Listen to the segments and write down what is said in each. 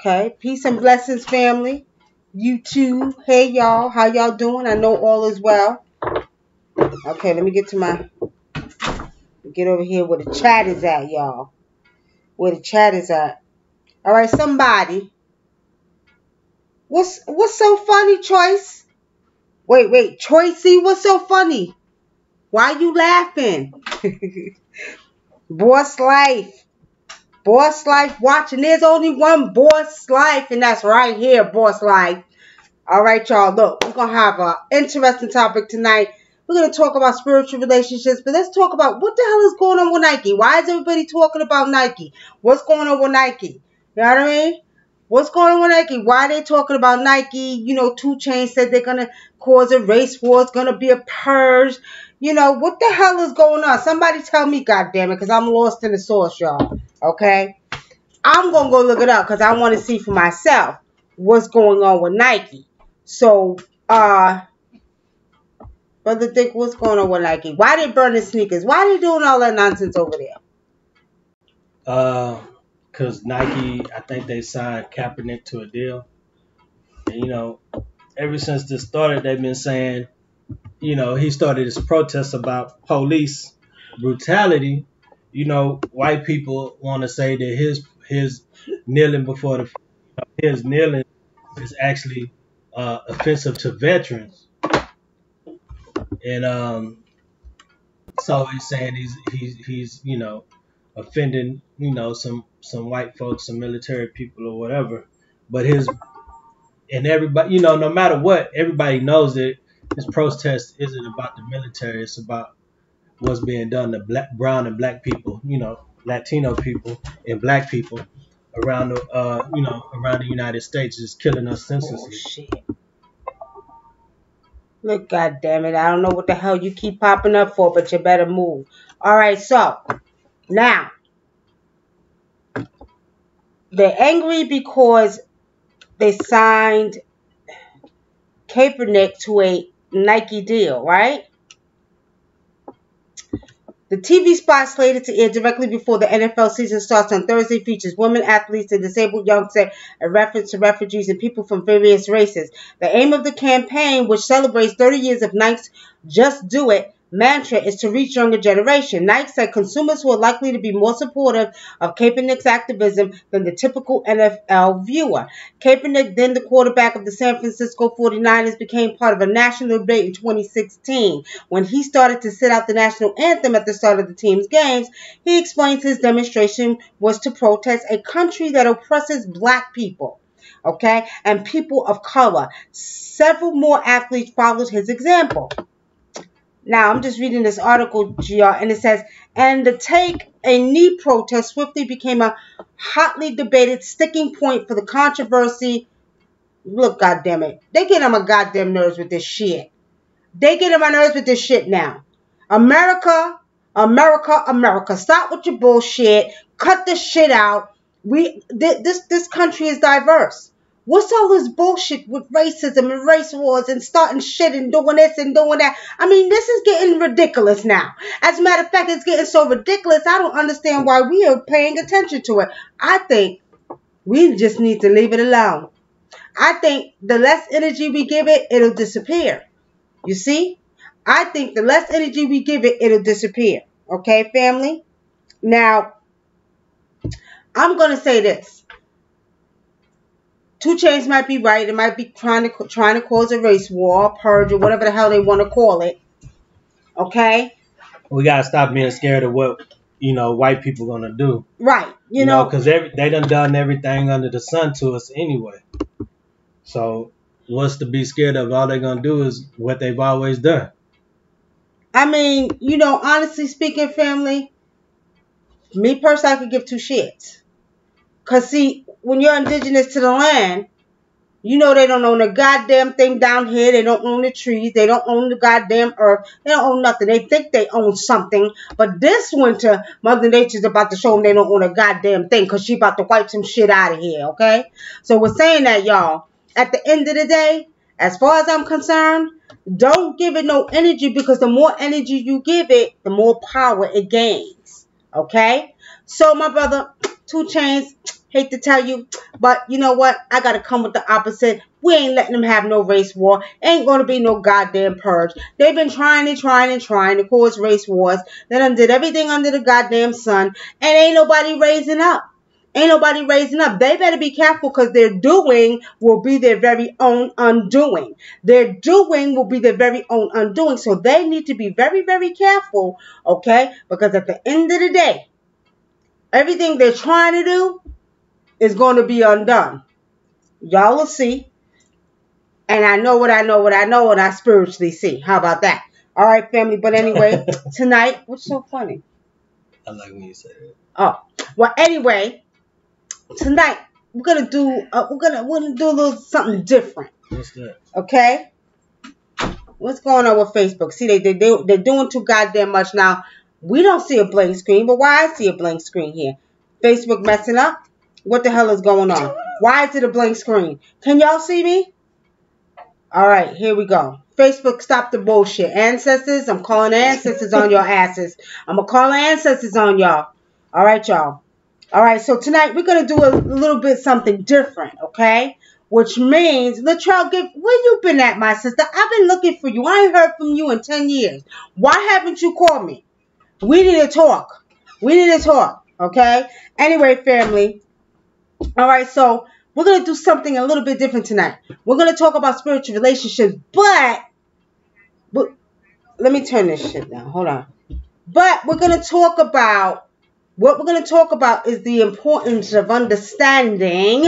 Okay. Peace and blessings, family. You too. Hey, y'all. How y'all doing? I know all is well. Okay, let me get over here where the chat is at, y'all. Where the chat is at. All right, somebody. What's so funny, Choice? Wait, Choicey, what's so funny? Why you laughing? Boss Life. Boss Life watching. There's only one Boss Life, and that's right here, Boss Life. All right, y'all. Look, we're going to have an interesting topic tonight. We're going to talk about spiritual relationships, but let's talk about what the hell is going on with Nike. Why is everybody talking about Nike? What's going on with Nike? You know what I mean? What's going on with Nike? Why are they talking about Nike? You know, 2 Chainz said they're going to cause a race war. It's going to be a purge. You know, what the hell is going on? Somebody tell me, goddammit, because I'm lost in the sauce, y'all. Okay? I'm going to go look it up because I want to see for myself what's going on with Nike. So, Brother Dick, what's going on with Nike? Why they burning sneakers? Why they doing all that nonsense over there? Because Nike, I think they signed Kaepernick to a deal. And, you know, ever since this started, they've been saying, you know, he started his protest about police brutality. You know, white people want to say that his kneeling before his kneeling is actually offensive to veterans. And so he's saying he's you know, offending, you know, some white folks, some military people or whatever. But everybody, you know, no matter what, everybody knows that his protest isn't about the military. It's about what's being done to brown and black people, you know, Latino people and black people around the United States, just killing us senselessly. Oh, shit. Look, goddammit, I don't know what the hell you keep popping up for, but you better move. All right, so now they're angry because they signed Kaepernick to a Nike deal, right? The TV spot slated to air directly before the NFL season starts on Thursday features women athletes and disabled youngsters, a reference to refugees and people from various races. The aim of the campaign, which celebrates 30 years of Nike's Just Do It mantra, is to reach younger generation. Nike said consumers who are likely to be more supportive of Kaepernick's activism than the typical NFL viewer. Kaepernick, then the quarterback of the San Francisco 49ers, became part of a national debate in 2016. When he started to sit out the national anthem at the start of the team's games, he explains his demonstration was to protest a country that oppresses black people, okay, and people of color. Several more athletes followed his example. Now, I'm just reading this article, GR, and it says, and the Take a Knee protest swiftly became a hotly debated sticking point for the controversy. Look, goddammit, they get on my goddamn nerves with this shit. They get on my nerves with this shit now. America, stop with your bullshit. Cut this shit out. This country is diverse. What's all this bullshit with racism and race wars and starting shit and doing this and doing that? I mean, this is getting ridiculous now. As a matter of fact, it's getting so ridiculous, I don't understand why we are paying attention to it. I think we just need to leave it alone. I think the less energy we give it, it'll disappear. You see? I think the less energy we give it, it'll disappear. Okay, family? Now, I'm going to say this. 2 Chainz might be right. It might be trying to cause a race war, purge, or whatever the hell they want to call it. Okay? We got to stop being scared of what, you know, white people going to do. Right. You know, because they done everything under the sun to us anyway. So what's to be scared of? All they're going to do is what they've always done. I mean, you know, honestly speaking, family, me personally, I could give 2 shits. Because, see, when you're indigenous to the land, you know they don't own a goddamn thing down here. They don't own the trees. They don't own the goddamn earth. They don't own nothing. They think they own something. But this winter, Mother Nature's about to show them they don't own a goddamn thing because she about to wipe some shit out of here, okay? So we're saying that, y'all. At the end of the day, as far as I'm concerned, don't give it no energy because the more energy you give it, the more power it gains, okay? So, my brother, 2 Chainz, hate to tell you, but you know what? I gotta come with the opposite. We ain't letting them have no race war. Ain't gonna be no goddamn purge. They've been trying to cause race wars. They done did everything under the goddamn sun, and ain't nobody raising up. Ain't nobody raising up. They better be careful because their doing will be their very own undoing. Their doing will be their very own undoing. So they need to be very, very careful, okay? Because at the end of the day, everything they're trying to do is going to be undone. Y'all will see. And I know what I know, and I spiritually see. How about that? All right, family. But anyway, tonight, what's so funny? I like when you say that. Oh, well, anyway, tonight we're gonna do a little something different. What's that? Okay. What's going on with Facebook? See, they're doing too goddamn much now. We don't see a blank screen, but why I see a blank screen here? Facebook messing up? What the hell is going on? Why is it a blank screen? Can y'all see me? All right, here we go. Facebook, stop the bullshit. Ancestors, I'm calling ancestors on your asses. I'm going to call ancestors on y'all. All right, y'all. All right, so tonight we're going to do a little bit something different, okay? Which means, Latrell, where you been at, my sister? I've been looking for you. I ain't heard from you in 10 years. Why haven't you called me? We need to talk. Okay? Anyway, family. All right, so we're going to do something a little bit different tonight. We're going to talk about spiritual relationships, but let me turn this shit down. Hold on. But what we're going to talk about is the importance of understanding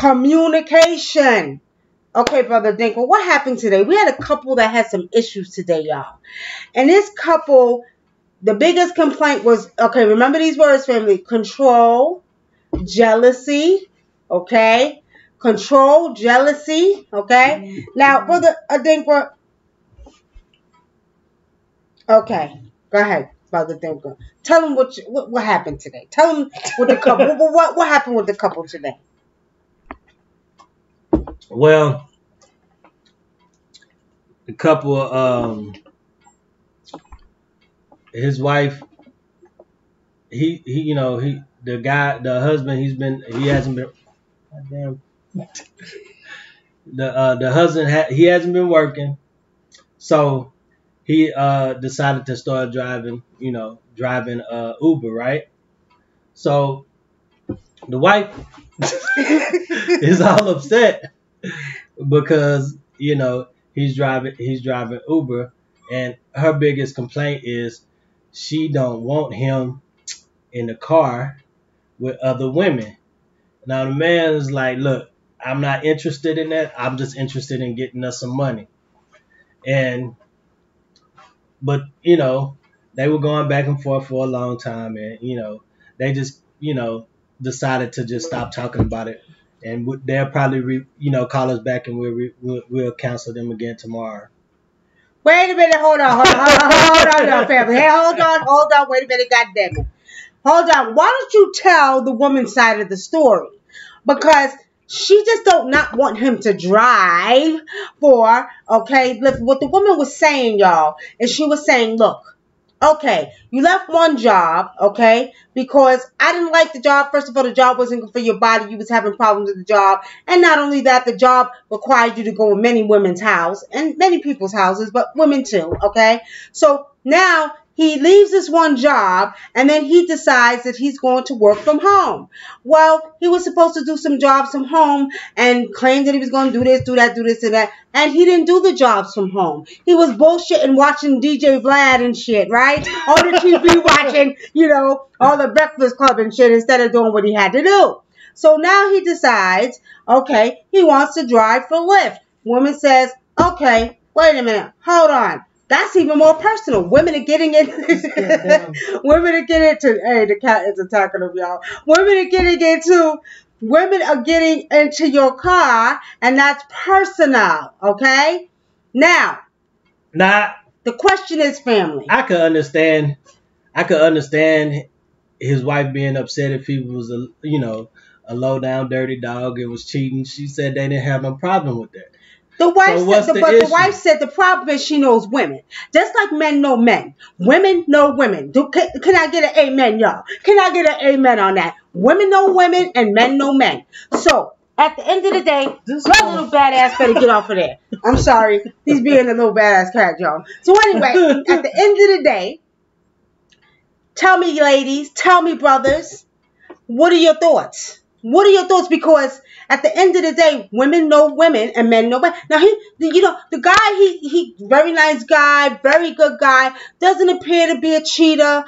communication. Okay, Brother Dinkle, what happened today? We had a couple that had some issues today, y'all. And this couple, the biggest complaint was, okay, remember these words, family: control, jealousy, okay? Control, jealousy, okay? Now, Brother Dinkle, okay, go ahead, Brother Dinkle. Tell them what happened today. Tell them with the couple. What happened with the couple today? Well, the couple, his wife, the husband, he hasn't been, goddamn, the husband, he hasn't been working, so he decided to start driving Uber, right? So the wife is all upset because he's driving Uber, and her biggest complaint is she don't want him in the car with other women. Now the man is like, look, I'm not interested in that. I'm just interested in getting us some money. But they were going back and forth for a long time, and they just decided to just stop talking about it, and they'll probably call us back, and we'll cancel them again tomorrow. Wait a minute, hold on, family. Hey, hold on, wait a minute, goddamn it. Hold on. Why don't you tell the woman's side of the story? Because she just don't not want him to drive for, okay, look, what the woman was saying, y'all, is she was saying, look, okay, you left one job, okay, because I didn't like the job. First of all, the job wasn't good for your body. You was having problems with the job. And not only that, the job required you to go in many women's houses and many people's houses, but women too, okay? So now he leaves this one job, and then he decides that he's going to work from home. Well, he was supposed to do some jobs from home and claimed that he was going to do this, and that. And he didn't do the jobs from home. He was bullshitting, watching DJ Vlad and shit, right? On the TV watching, all the Breakfast Club and shit instead of doing what he had to do. So now he decides, okay, he wants to drive for Lyft. Woman says, okay, wait a minute, hold on. That's even more personal. Women are getting into hey, the cat is attacking them, y'all. Women are getting into your car, and that's personal, okay? Now, the question is, family. I could understand his wife being upset if he was a low down dirty dog and was cheating. She said they didn't have no problem with that. The wife So what's said, the but issue? the wife said the problem is she knows women. Just like men know men. Women know women. Can I get an amen, y'all? Can I get an amen on that? Women know women and men know men. So, at the end of the day, your little badass better get off of there. I'm sorry. He's being a little badass cat, y'all. So anyway, at the end of the day, tell me, ladies, tell me, brothers, what are your thoughts? What are your thoughts? Because at the end of the day, women know women and men know men. Now, the guy, he very nice guy, very good guy, doesn't appear to be a cheater,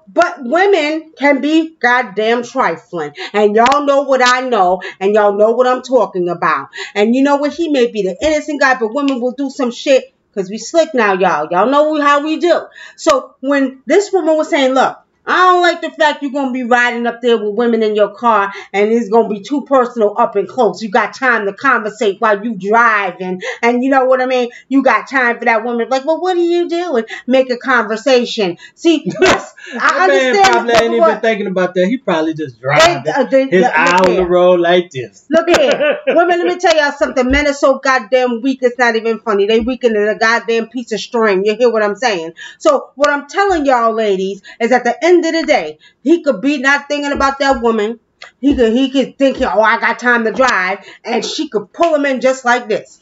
but women can be goddamn trifling. And y'all know what I know, and y'all know what I'm talking about. And you know what? He may be the innocent guy, but women will do some shit because we slick now, y'all. Y'all know how we do. So when this woman was saying, look, I don't like the fact you're going to be riding up there with women in your car and it's going to be too personal up and close. You got time to conversate while you drive and you know what I mean? You got time for that woman. Like, well, what are you doing? Make a conversation. See, yes, I understand. Man probably ain't even thinking about that. He probably just driving his eye on the road like this. Look here. Women, let me tell y'all something. Men are so goddamn weak, it's not even funny. They weaker than a goddamn piece of string. You hear what I'm saying? So what I'm telling y'all, ladies, is at the end of the day, he could be not thinking about that woman. He could think, oh, I got time to drive, and she could pull him in just like this.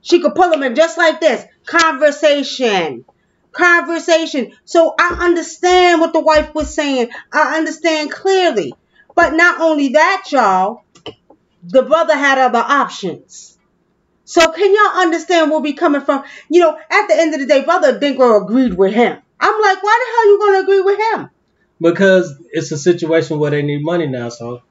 She could pull him in just like this. Conversation. So I understand what the wife was saying. I understand clearly. But not only that, y'all, the brother had other options. So can y'all understand where we coming from? At the end of the day, brother Dinko agreed with him. I'm like, why the hell you gonna agree with him? Because it's a situation where they need money now, so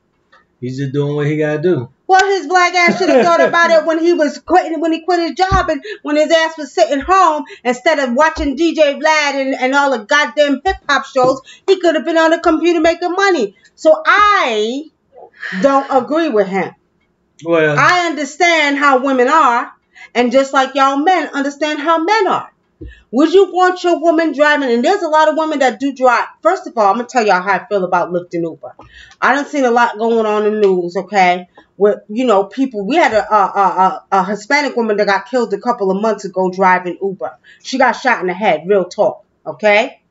he's just doing what he gotta do. Well, his black ass should have thought about it when he quit his job and when his ass was sitting home instead of watching DJ Vlad and all the goddamn hip hop shows. He could have been on the computer making money. So I don't agree with him. Well, I understand how women are, and just like y'all men understand how men are. Would you want your woman driving? And there's a lot of women that do drive. First of all, I'm going to tell y'all how I feel about Lyft and Uber. I done seen a lot going on in the news, okay? With, people. We had a Hispanic woman that got killed a couple of months ago driving Uber. She got shot in the head, real talk, okay?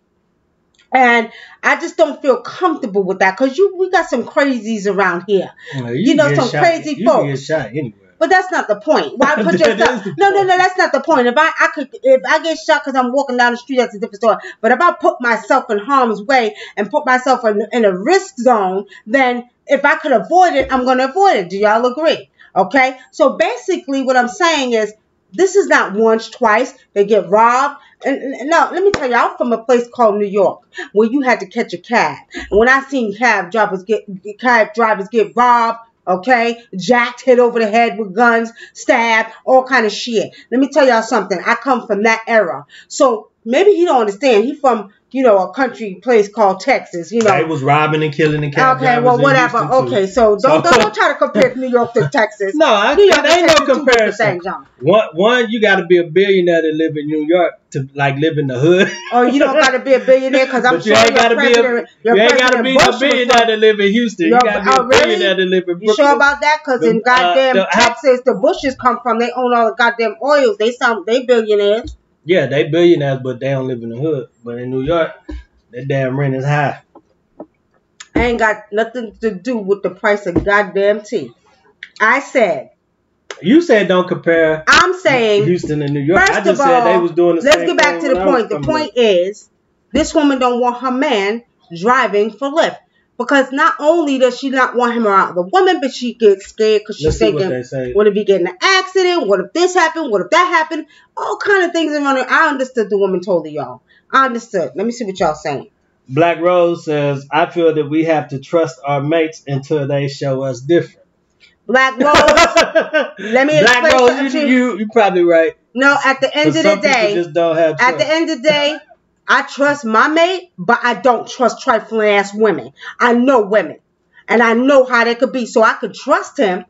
And I just don't feel comfortable with that because we got some crazies around here. Some crazy folks. You get shot anyway. But that's not the point. Why put yourself? No, that's not the point. If I get shot because I'm walking down the street, that's a different story. But if I put myself in harm's way and put myself in a risk zone, then if I could avoid it, I'm going to avoid it. Do y'all agree? Okay. So basically, what I'm saying is, this is not once, twice. They get robbed. And no, let me tell you, I'm from a place called New York where you had to catch a cab. And when I seen cab drivers get robbed, okay, jacked, hit over the head with guns, stabbed, all kind of shit. Let me tell y'all something. I come from that era. So maybe he don't understand. He from, a country place called Texas, They was robbing and killing and cab okay, well, whatever. Okay, so don't try to compare New York to Texas. No, there ain't no comparison. One, you got to be a billionaire to live in New York to live in the hood. Oh, you don't got to be a billionaire because I'm sure you ain't got to be a billionaire to live in Houston. You got to be a billionaire to live in Brooklyn. You sure about that? Because in goddamn Texas, the Bushes come from. They own all the goddamn oils. They billionaires. Yeah, they billionaires, but they don't live in the hood. But in New York, that damn rent is high. I ain't got nothing to do with the price of goddamn tea. I said. You said don't compare. I'm saying Houston and New York. First I just of said all, they was doing the same thing. Let's get back to the point. The point is, this woman don't want her man driving for Lyft. Because not only does she not want him around the woman, but she gets scared because she's thinking, what if he get in an accident? What if this happened? What if that happened? All kind of things around her. I understood the woman totally, y'all. I understood. Let me see what y'all saying. Black Rose says, I feel that we have to trust our mates until they show us different. Black Rose, let me explain Black Rose, you probably right. No, at the end of the day, just don't have trust. At the end of the day, I trust my mate, but I don't trust trifling ass women. I know women, and I know how they could be, so I could trust him.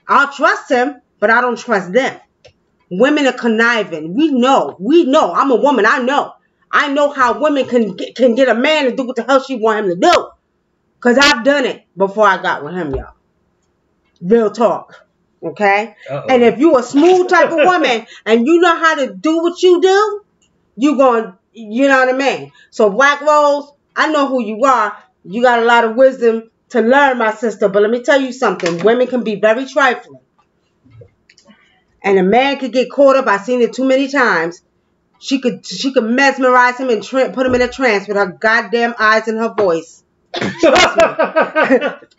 I'll trust him, but I don't trust them. Women are conniving. We know. I'm a woman. I know how women can get a man to do what the hell she want him to do, cause I've done it before I got with him, y'all. Real talk. Okay? And Uh-oh. if you a smooth type of woman and you know how to do what you do, you know what I mean? So Black Rose, I know who you are. You got a lot of wisdom to learn, my sister. But let me tell you something. Women can be very trifling. And a man could get caught up. I've seen it too many times. She could mesmerize him and put him in a trance with her goddamn eyes and her voice. Trust me.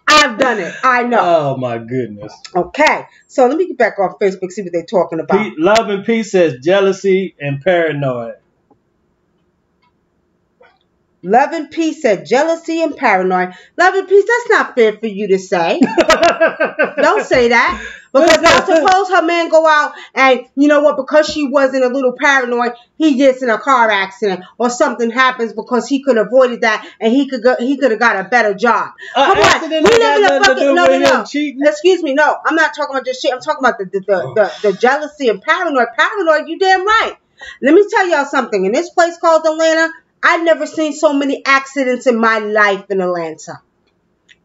I've done it. I know. Oh my goodness. Okay. So let me get back on Facebook, see what they're talking about. Love and Peace says jealousy and paranoid. Love and Peace said jealousy and paranoid. Love and Peace, that's not fair for you to say. Don't say that. Because now suppose her man go out and, you know what, because she wasn't a little paranoid, he gets in a car accident or something happens because he could have avoided that and he could have got a better job. Come on. We live in a fucking, no. Excuse me, no. I'm not talking about this shit. I'm talking about the jealousy and paranoid. Paranoid, you damn right. Let me tell y'all something. In this place called Atlanta, I've never seen so many accidents in my life in Atlanta.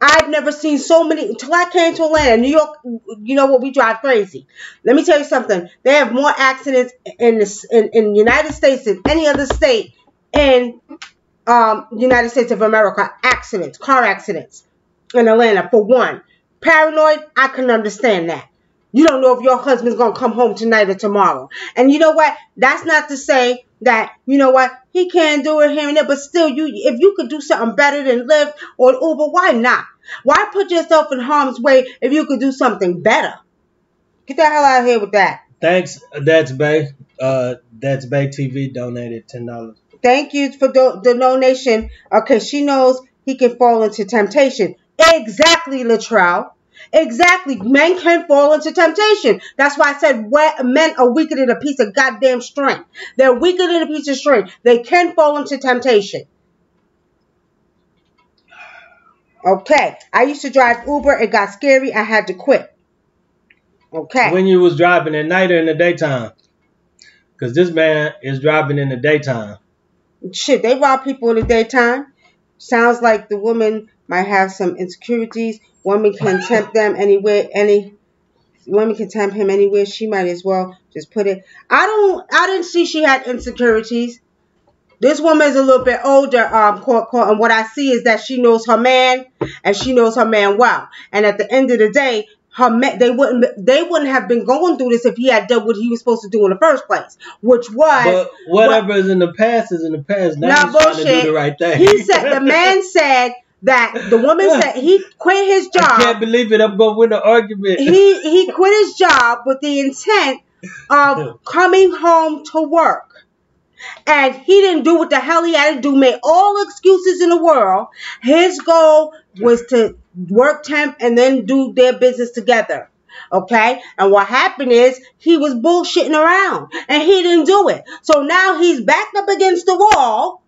I've never seen so many until I came to Atlanta. New York, you know what, we drive crazy. Let me tell you something. They have more accidents in the United States than any other state in United States of America. Accidents, car accidents in Atlanta, for one. Paranoid, I can understand that. You don't know if your husband's going to come home tonight or tomorrow. And you know what? That's not to say that, you know what, he can't do it here and there, but still, if you could do something better than Lyft or Uber, why not? Why put yourself in harm's way if you could do something better? Get the hell out of here with that. Thanks, That's Bay. That's Bay TV donated $10. Thank you for the donation. Okay, she knows he can fall into temptation. Exactly, Latrell. Exactly. Men can fall into temptation. That's why I said men are weaker than a piece of goddamn string. They're weaker than a piece of string. They can fall into temptation. Okay. I used to drive Uber. It got scary. I had to quit. Okay. When you was driving at night or in the daytime? Because this man is driving in the daytime. Shit, they rob people in the daytime. Sounds like the woman might have some insecurities. Women can tempt them anywhere. Women can tempt him anywhere. She might as well just put it. I didn't see she had insecurities. This woman is a little bit older, and what I see is that she knows her man, and she knows her man well. And at the end of the day, they wouldn't have been going through this if he had done what he was supposed to do in the first place, which was. But whatever is in the past is in the past. Now he's trying to do the right thing. The man said that the woman said he quit his job. I can't believe it. I'm going to win the argument. He quit his job with the intent of coming home to work. And he didn't do what the hell he had to do, made all excuses in the world. His goal was to work temp and then do their business together. Okay? And what happened is he was bullshitting around and he didn't do it. So now he's backed up against the wall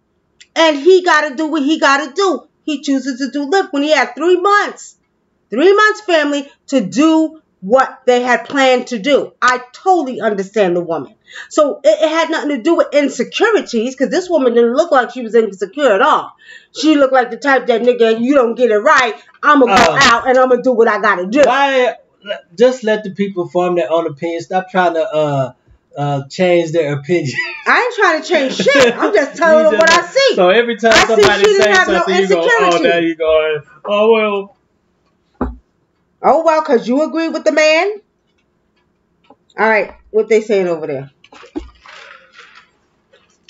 and he got to do what he got to do. He chooses to do Lyft when he had 3 months. 3 months, family, to do what they had planned to do. I totally understand the woman. So it had nothing to do with insecurities, because this woman didn't look like she was insecure at all. She looked like the type that, nigga, you don't get it right, I'm going to go out and I'm going to do what I got to do. Why? Just let the people form their own opinion. Stop trying to change their opinion. I ain't trying to change shit. I'm just telling them what I see. So every time somebody says something, you go, oh, there you go. Oh, well. Oh, well, because you agree with the man? All right, what they saying over there?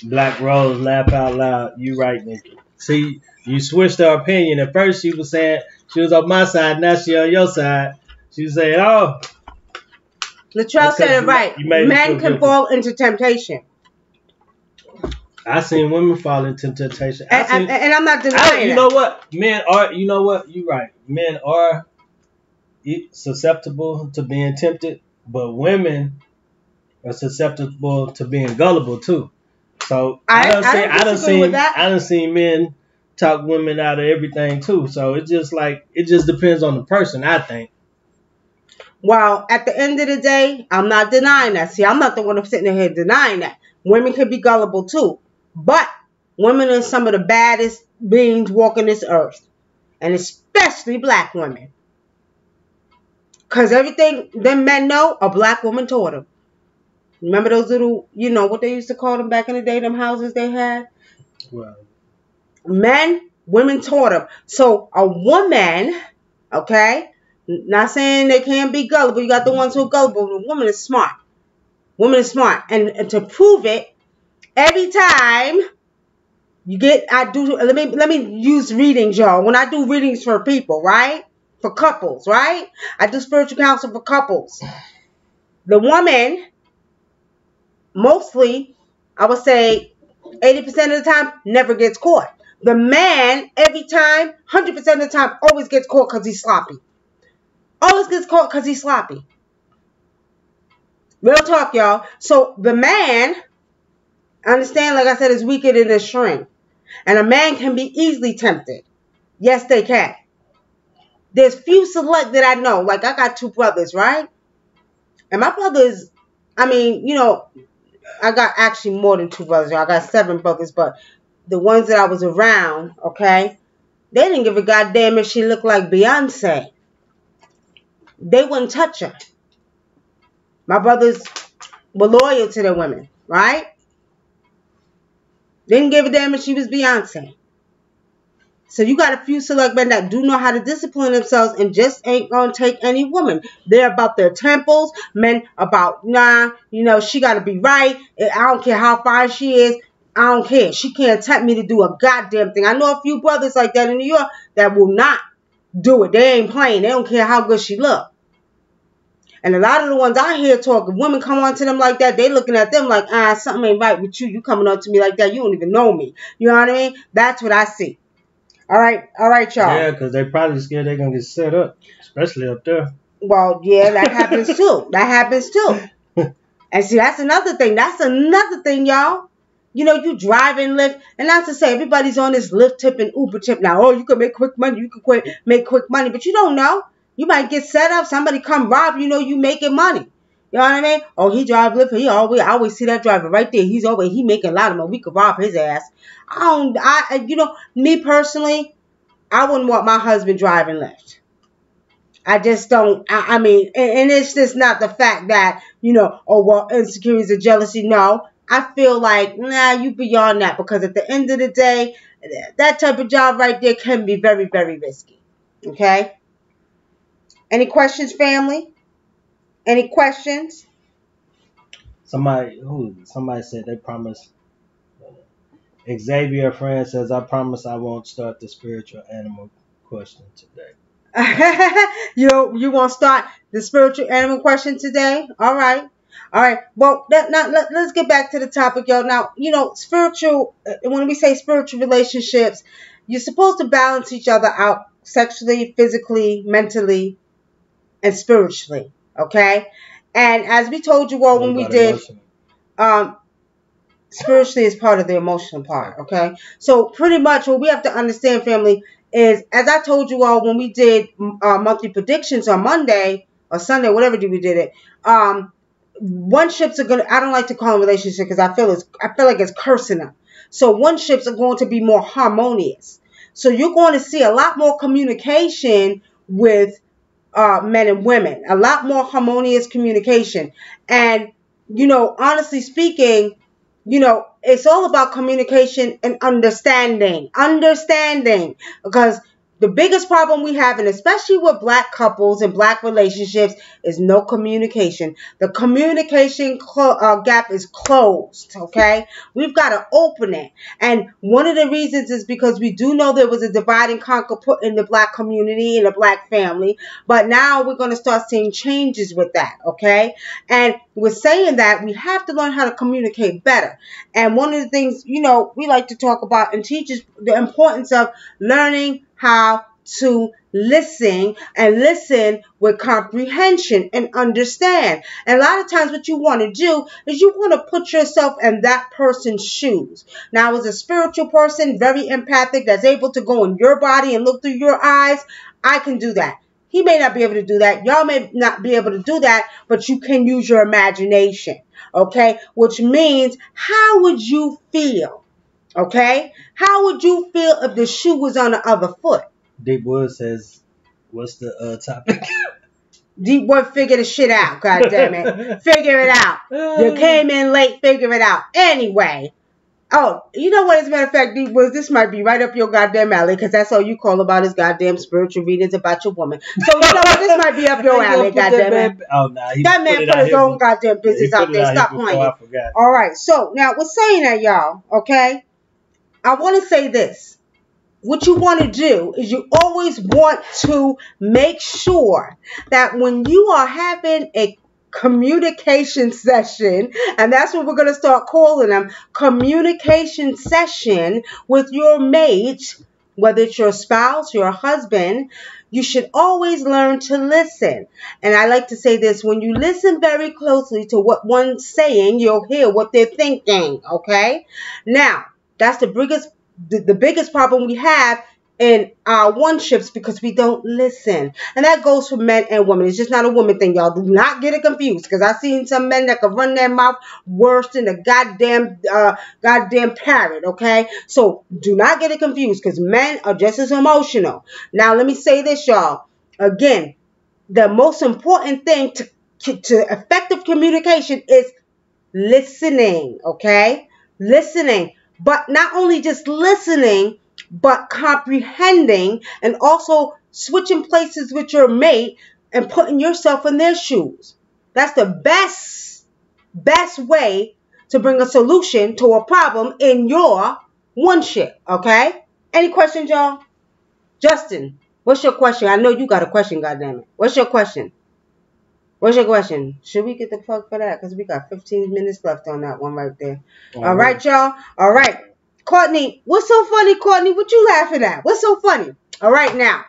Black Rose, laugh out loud. You right, Nikki. See, you switched her opinion. At first, she was saying she was on my side. Now she on your side. She was saying, oh. Latrell said it right. Men can fall into temptation. I seen women fall into temptation. And I'm not denying you know what? Men are, you know what? You're right. Men are susceptible to being tempted, but women are susceptible to being gullible too. So I done seen men talk women out of everything too. So it just depends on the person, I think. Well, at the end of the day, I'm not denying that. See, I'm not the one sitting here denying that. Women can be gullible too. But women are some of the baddest beings walking this earth. And especially black women. Because everything them men know, a black woman taught them. Remember those little, what they used to call them back in the day, them houses they had? Well, Men, women taught them. So a woman, okay, not saying they can't be gullible. You got the ones who are gullible. The woman is smart. Woman is smart. And to prove it, every time let me use readings, y'all. When I do readings for people, right? For couples, right? I do spiritual counsel for couples. The woman, mostly, I would say 80% of the time, never gets caught. The man, every time, 100% of the time, always gets caught because he's sloppy. Always gets caught because he's sloppy. Real talk, y'all. So the man, understand, like I said, is weaker than a string. And a man can be easily tempted. Yes, they can. There's few select that I know. Like, I got 2 brothers, right? And my brothers, I got actually more than 2 brothers. I got 7 brothers, but the ones that I was around, okay, they didn't give a goddamn if she looked like Beyonce. They wouldn't touch her. My brothers were loyal to their women, right? They didn't give a damn if she was Beyonce. So you got a few select men that do know how to discipline themselves and just ain't gonna take any woman. They're about their temples. Men about, she gotta be right. I don't care how fine she is. I don't care. She can't tempt me to do a goddamn thing. I know a few brothers like that in New York that will not do it. They ain't playing. They don't care how good she look. And a lot of the ones I hear talking, women come on to them like that, they looking at them like, something ain't right with you. You coming on to me like that. You don't even know me. You know what I mean? That's what I see. All right, y'all. Yeah, because they probably scared they're going to get set up, especially up there. Well, yeah, that happens too. That happens too. And see, that's another thing. That's another thing, y'all. You drive and Lyft. And not to say everybody's on this Lyft tip and Uber tip now. Oh, you can make quick money. You can make quick money. But you don't know. You might get set up. Somebody come rob you. You making money. You know what I mean? Oh, he drive Lyft. I always see that driver right there. He making a lot of money. We could rob his ass. Me personally, I wouldn't want my husband driving Lyft. I just don't. And it's just not the fact that, insecurities or jealousy. No, I feel like, you beyond that, because at the end of the day, that type of job right there can be very, very risky. Okay? Any questions, family? Any questions? Somebody said they promised. Xavier friend says, I promise I won't start the spiritual animal question today. You want to start the spiritual animal question today? All right. Well, let's get back to the topic, y'all. Now, spiritual, when we say spiritual relationships, you're supposed to balance each other out sexually, physically, mentally, and spiritually. Okay? And as we told you all when we did, spiritually is part of the emotional part. Okay? So pretty much what we have to understand, family, is, as I told you all when we did monthly predictions on Monday or Sunday, whatever day we did it, one ships are gonna. I don't like to call them relationships because I feel like it's cursing them. So one ships are going to be more harmonious. So you're going to see a lot more communication with men and women, a lot more harmonious communication, and honestly speaking, it's all about communication and understanding, because the biggest problem we have, and especially with black couples and black relationships, is no communication. The communication gap is closed, okay? We've got to open it. And one of the reasons is because we do know there was a divide and conquer put in the black community, in the black family, but now we're going to start seeing changes with that, okay? And we're saying that we have to learn how to communicate better. And one of the things, we like to talk about and teach is the importance of learning how to listen, and listen with comprehension and understand. And a lot of times what you want to do is you want to put yourself in that person's shoes. Now, as a spiritual person, very empathic, that's able to go in your body and look through your eyes, I can do that. He may not be able to do that. Y'all may not be able to do that, but you can use your imagination, okay? Which means, how would you feel? Okay? How would you feel if the shoe was on the other foot? Deep Wood says, what's the topic? Deep Wood, figure the shit out, goddammit. Figure it out. You came in late, figure it out. Anyway. Oh, you know what? As a matter of fact, Deep Woods, this might be right up your goddamn alley, because that's all you call about is goddamn spiritual readings about your woman. So you know what? This might be up your alley, goddamn. Oh, nah, that man put his own goddamn business out there. Stop playing. All right. So now, we're saying that, y'all. Okay. I want to say this. What you want to do is you always want to make sure that when you are having a communication session, and that's what we're going to start calling them, communication session with your mate, whether it's your spouse, your husband, you should always learn to listen. And I like to say this, when you listen very closely to what one's saying, you'll hear what they're thinking, okay? Now, that's the biggest problem we have in our one-ships, because we don't listen. And that goes for men and women. It's just not a woman thing, y'all. Do not get it confused, because I've seen some men that can run their mouth worse than a goddamn parrot, okay? So do not get it confused, because men are just as emotional. Now, let me say this, y'all. Again, the most important thing to effective communication is listening, okay? Listening. But not only just listening, but comprehending, and also switching places with your mate and putting yourself in their shoes. That's the best way to bring a solution to a problem in your one ship, okay? Any questions, y'all? Justin, what's your question? I know you got a question, goddammit. What's your question? What's your question? Should we get the plug for that? Because we got 15 minutes left on that one right there. All right, y'all. All right. Courtney, what's so funny, Courtney? What you laughing at? What's so funny? All right, now,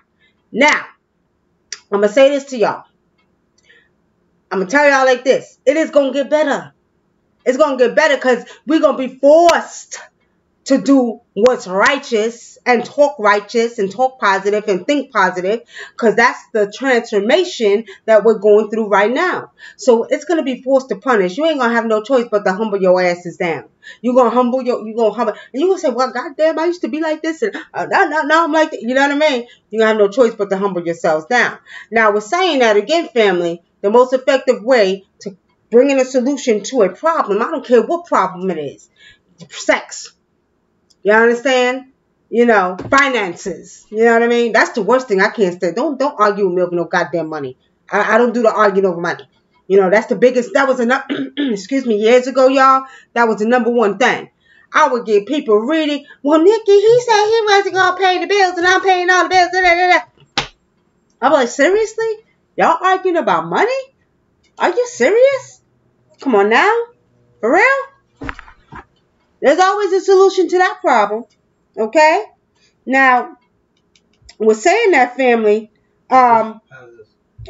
I'm going to say this to y'all. I'm going to tell y'all like this. It is going to get better. It's going to get better, because we're going to be forced to do what's righteous and talk positive and think positive, because that's the transformation that we're going through right now. So it's going to be forced to punish. You ain't going to have no choice but to humble your asses down. You're going to humble, and you're going to say, well, goddamn, I used to be like this, and now I'm like that. You know what I mean? You're going to have no choice but to humble yourselves down. Now, we're saying that again, family, the most effective way to bringing a solution to a problem, I don't care what problem it is, sex. You understand? You know, finances. You know what I mean? That's the worst thing. I can't stand. Don't argue with me over no goddamn money. I don't do the arguing over money. You know, that's the biggest. That was enough. Excuse me, years ago, y'all. That was the number one thing. I would get people reading. Well, Nicky, he said he wasn't gonna pay the bills, and I'm paying all the bills. I'm like, seriously? Y'all arguing about money? Are you serious? Come on now, for real? There's always a solution to that problem, okay? Now, we're saying that, family.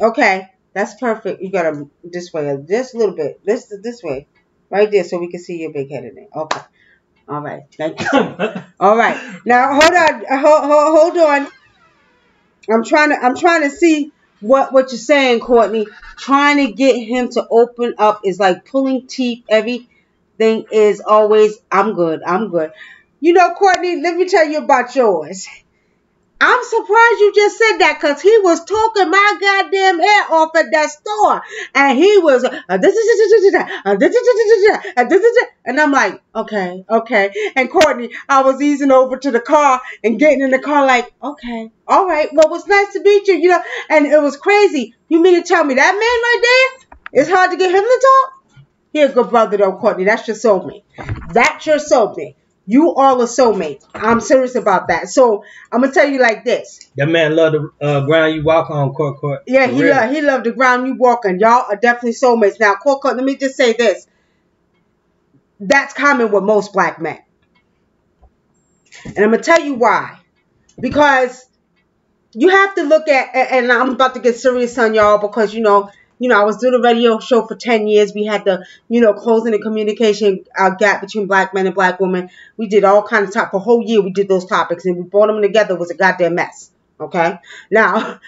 Okay, that's perfect. You gotta this way, just a little bit. This way, right there, so we can see your big head in there. Okay, all right. Thank you. All right. Now, hold on. I'm trying to see what you're saying, Courtney. Trying to get him to open up is like pulling teeth. Everything is always, I'm good. You know, Courtney, let me tell you about yours. I'm surprised you just said that, because he was talking my goddamn ear off at that store. And he was, and I'm like, okay. And Courtney, I was easing over to the car and getting in the car like, okay, all right, well, it was nice to meet you, you know. And it was crazy. You mean to tell me that man right there, it's hard to get him to talk? He a good brother though, Courtney. That's your soulmate. That's your soulmate. You all are soulmates. I'm serious about that. So I'm gonna tell you like this. That man love the ground you walk on, Court. Yeah, he loved the ground you walk on. Y'all are definitely soulmates. Now, Court, let me just say this. That's common with most black men. And I'm gonna tell you why. Because you have to look at, and I'm about to get serious on y'all, because you know, I was doing a radio show for 10 years. We had the, closing the communication gap between black men and black women. We did all kinds of topics. For a whole year, we did those topics, and we brought them together. It was a goddamn mess. Okay? Now,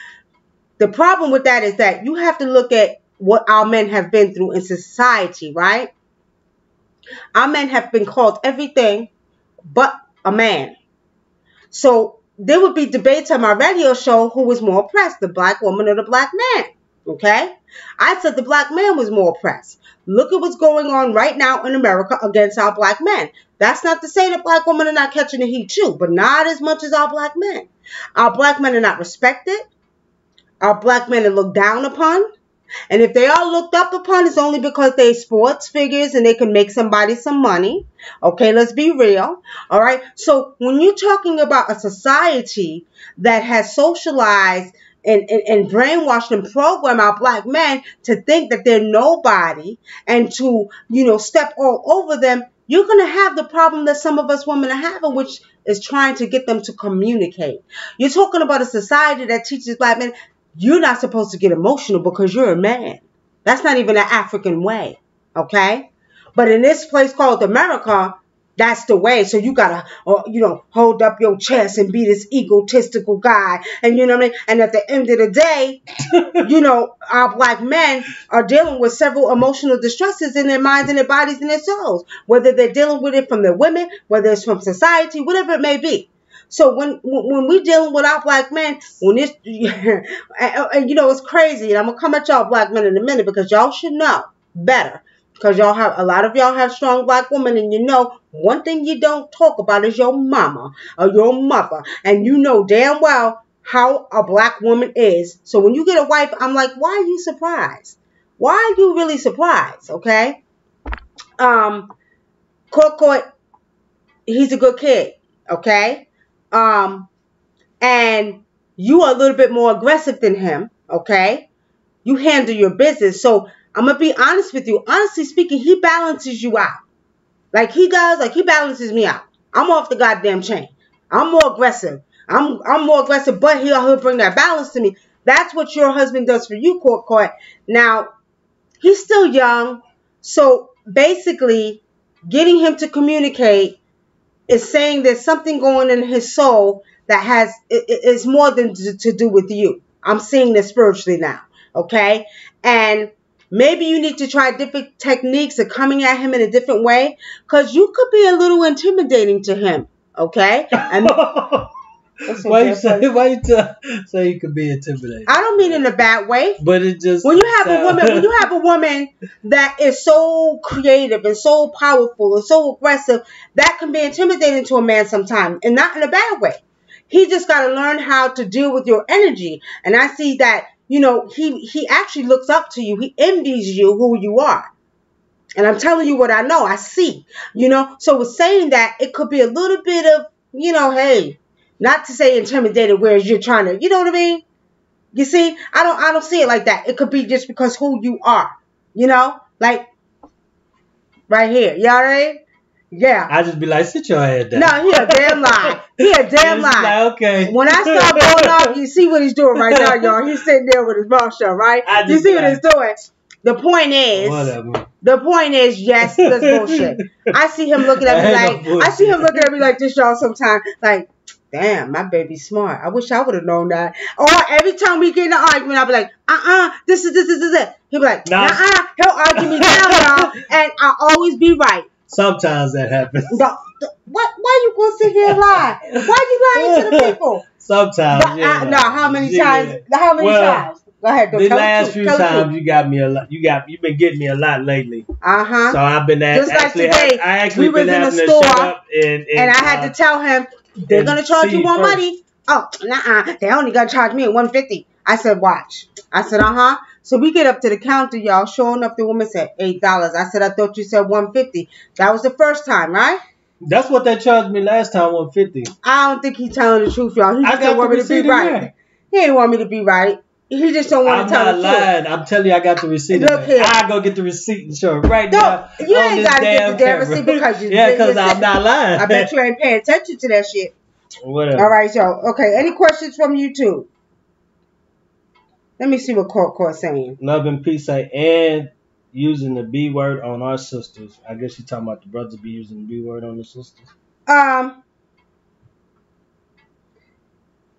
the problem with that is that you have to look at what our men have been through in society, right? Our men have been called everything but a man. So there would be debates on my radio show who was more oppressed, the black woman or the black man. Okay? I said the black man was more oppressed. Look at what's going on right now in America against our black men. That's not to say that black women are not catching the heat too, but not as much as our black men. Our black men are not respected. Our black men are looked down upon. And if they are looked up upon, it's only because they sports figures and they can make somebody some money. Okay, let's be real. All right. So when you're talking about a society that has socialized and brainwashed and programmed our black men to think that they're nobody and to, step all over them, you're going to have the problem that some of us women are having, which is trying to get them to communicate. You're talking about a society that teaches black men, you're not supposed to get emotional because you're a man. That's not even an African way, okay? But in this place called America, that's the way. So you gotta, hold up your chest and be this egotistical guy. And you know what I mean? And at the end of the day, our black men are dealing with several emotional distresses in their minds and their bodies and their souls. Whether they're dealing with it from their women, whether it's from society, whatever it may be. So when we dealing with our black men, when it's, and it's crazy. And I'm gonna come at y'all black men in a minute because y'all should know better. Because a lot of y'all have strong black women, and one thing you don't talk about is your mama or your mother, and you know damn well how a black woman is. So when you get a wife, I'm like, why are you surprised? Why are you really surprised? Okay, Court, he's a good kid. Okay. And you are a little bit more aggressive than him, okay? You handle your business. So I'm going to be honest with you. Honestly speaking, he balances you out. Like he does, like he balances me out. I'm off the goddamn chain. I'm more aggressive. I'm more aggressive, but he'll bring that balance to me. That's what your husband does for you, Court. Now, he's still young. So basically, getting him to communicate is saying there's something going in his soul that is more than to do with you. I'm seeing this spiritually now, okay? And maybe you need to try different techniques of coming at him in a different way, because you could be a little intimidating to him, okay? And why you say you could be intimidating? I don't mean in a bad way. But it just when you have a woman that is so creative and so powerful and so aggressive, that can be intimidating to a man sometimes, and not in a bad way. He just got to learn how to deal with your energy. And I see that, he actually looks up to you. He envies you, who you are. And I'm telling you what I know. I see, So with saying that, it could be a little bit of, hey, not to say intimidated, whereas you're trying to, you know what I mean? You see, I don't see it like that. It could be just because who you are, like right here. Y'all right? Yeah. I just be like, sit your head down. No, he a damn lie. He a damn lie. Like, okay. When I start going off, you see what he's doing right now, y'all. He's sitting there with his mouth shut, right? You see what he's doing. The point is, whatever. The point is, yes, that's bullshit. I see him looking at me like this, y'all. Sometimes, like, damn, my baby's smart. I wish I would have known that. Or every time we get in an argument, I'll be like, this is it. He'll be like, nah. He'll argue me down, y'all, and I'll always be right. Sometimes that happens. Why you gonna sit here and lie? Why you lying to the people? Sometimes, how many times? How many times? Go ahead. The last few times you got me a lot. You've been getting me a lot lately. So I've been just like today. I actually been in the store, shut up and I had to tell him they're gonna charge you more money. Oh, they only gonna charge me at $150. I said, watch. I said, So we get up to the counter, y'all. Sure enough, the woman said $8. I said, I thought you said $150. That was the first time, right? That's what they charged me last time, $150. I don't think he's telling the truth, y'all. He just don't want me to be right. He ain't want me to be right. He just don't want to tell the truth. I'm not lying. I'm telling you, I got the receipt. Look here. I go get the receipt and show it right now. You ain't got to get the damn receipt because because I'm not lying. I bet you ain't paying attention to that shit. Whatever. All right, y'all. Okay, any questions from YouTube? Let me see what Court's saying. Love and peace, and using the B word on our sisters. I guess you're talking about the brothers be using the B word on the sisters.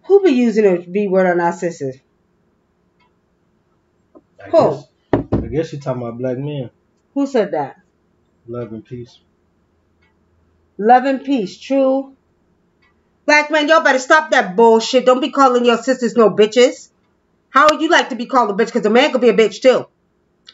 Who be using the B word on our sisters? I guess you're talking about black men. Who said that? Love and peace. Love and peace, true. Black men, y'all better stop that bullshit. Don't be calling your sisters no bitches. How would you like to be called a bitch? Because a man could be a bitch too.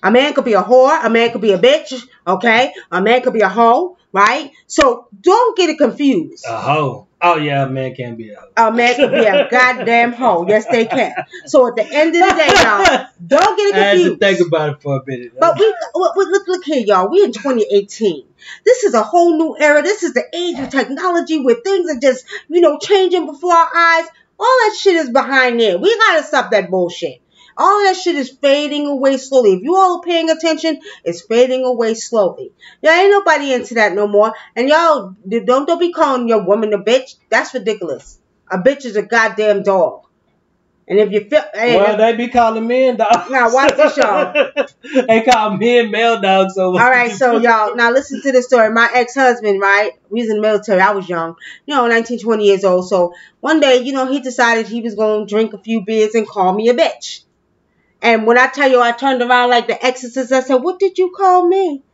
A man could be a whore. A man could be a bitch. Okay? A man could be a hoe. Right? So don't get it confused. A hoe. Oh, yeah, a man can be a hoe. A man could be a goddamn hoe. Yes, they can. So at the end of the day, y'all, don't get it confused. I had to think about it for a minute. But look here, y'all. We in 2018. This is a whole new era. This is the age of technology where things are just, changing before our eyes. All that shit is behind there. We gotta stop that bullshit. All that shit is fading away slowly. If you all are paying attention, it's fading away slowly. Yeah, ain't nobody into that no more. And y'all, don't be calling your woman a bitch. That's ridiculous. A bitch is a goddamn dog. And if you feel... Well, they be calling men dogs. Now, watch this, y'all. They call men male dogs. So all right, so, y'all, now listen to this story. My ex-husband, right? We was in the military. I was young. 19, 20 years old. So, one day, he decided he was going to drink a few beers and call me a bitch. And when I tell you, I turned around like the exorcist. I said, what did you call me?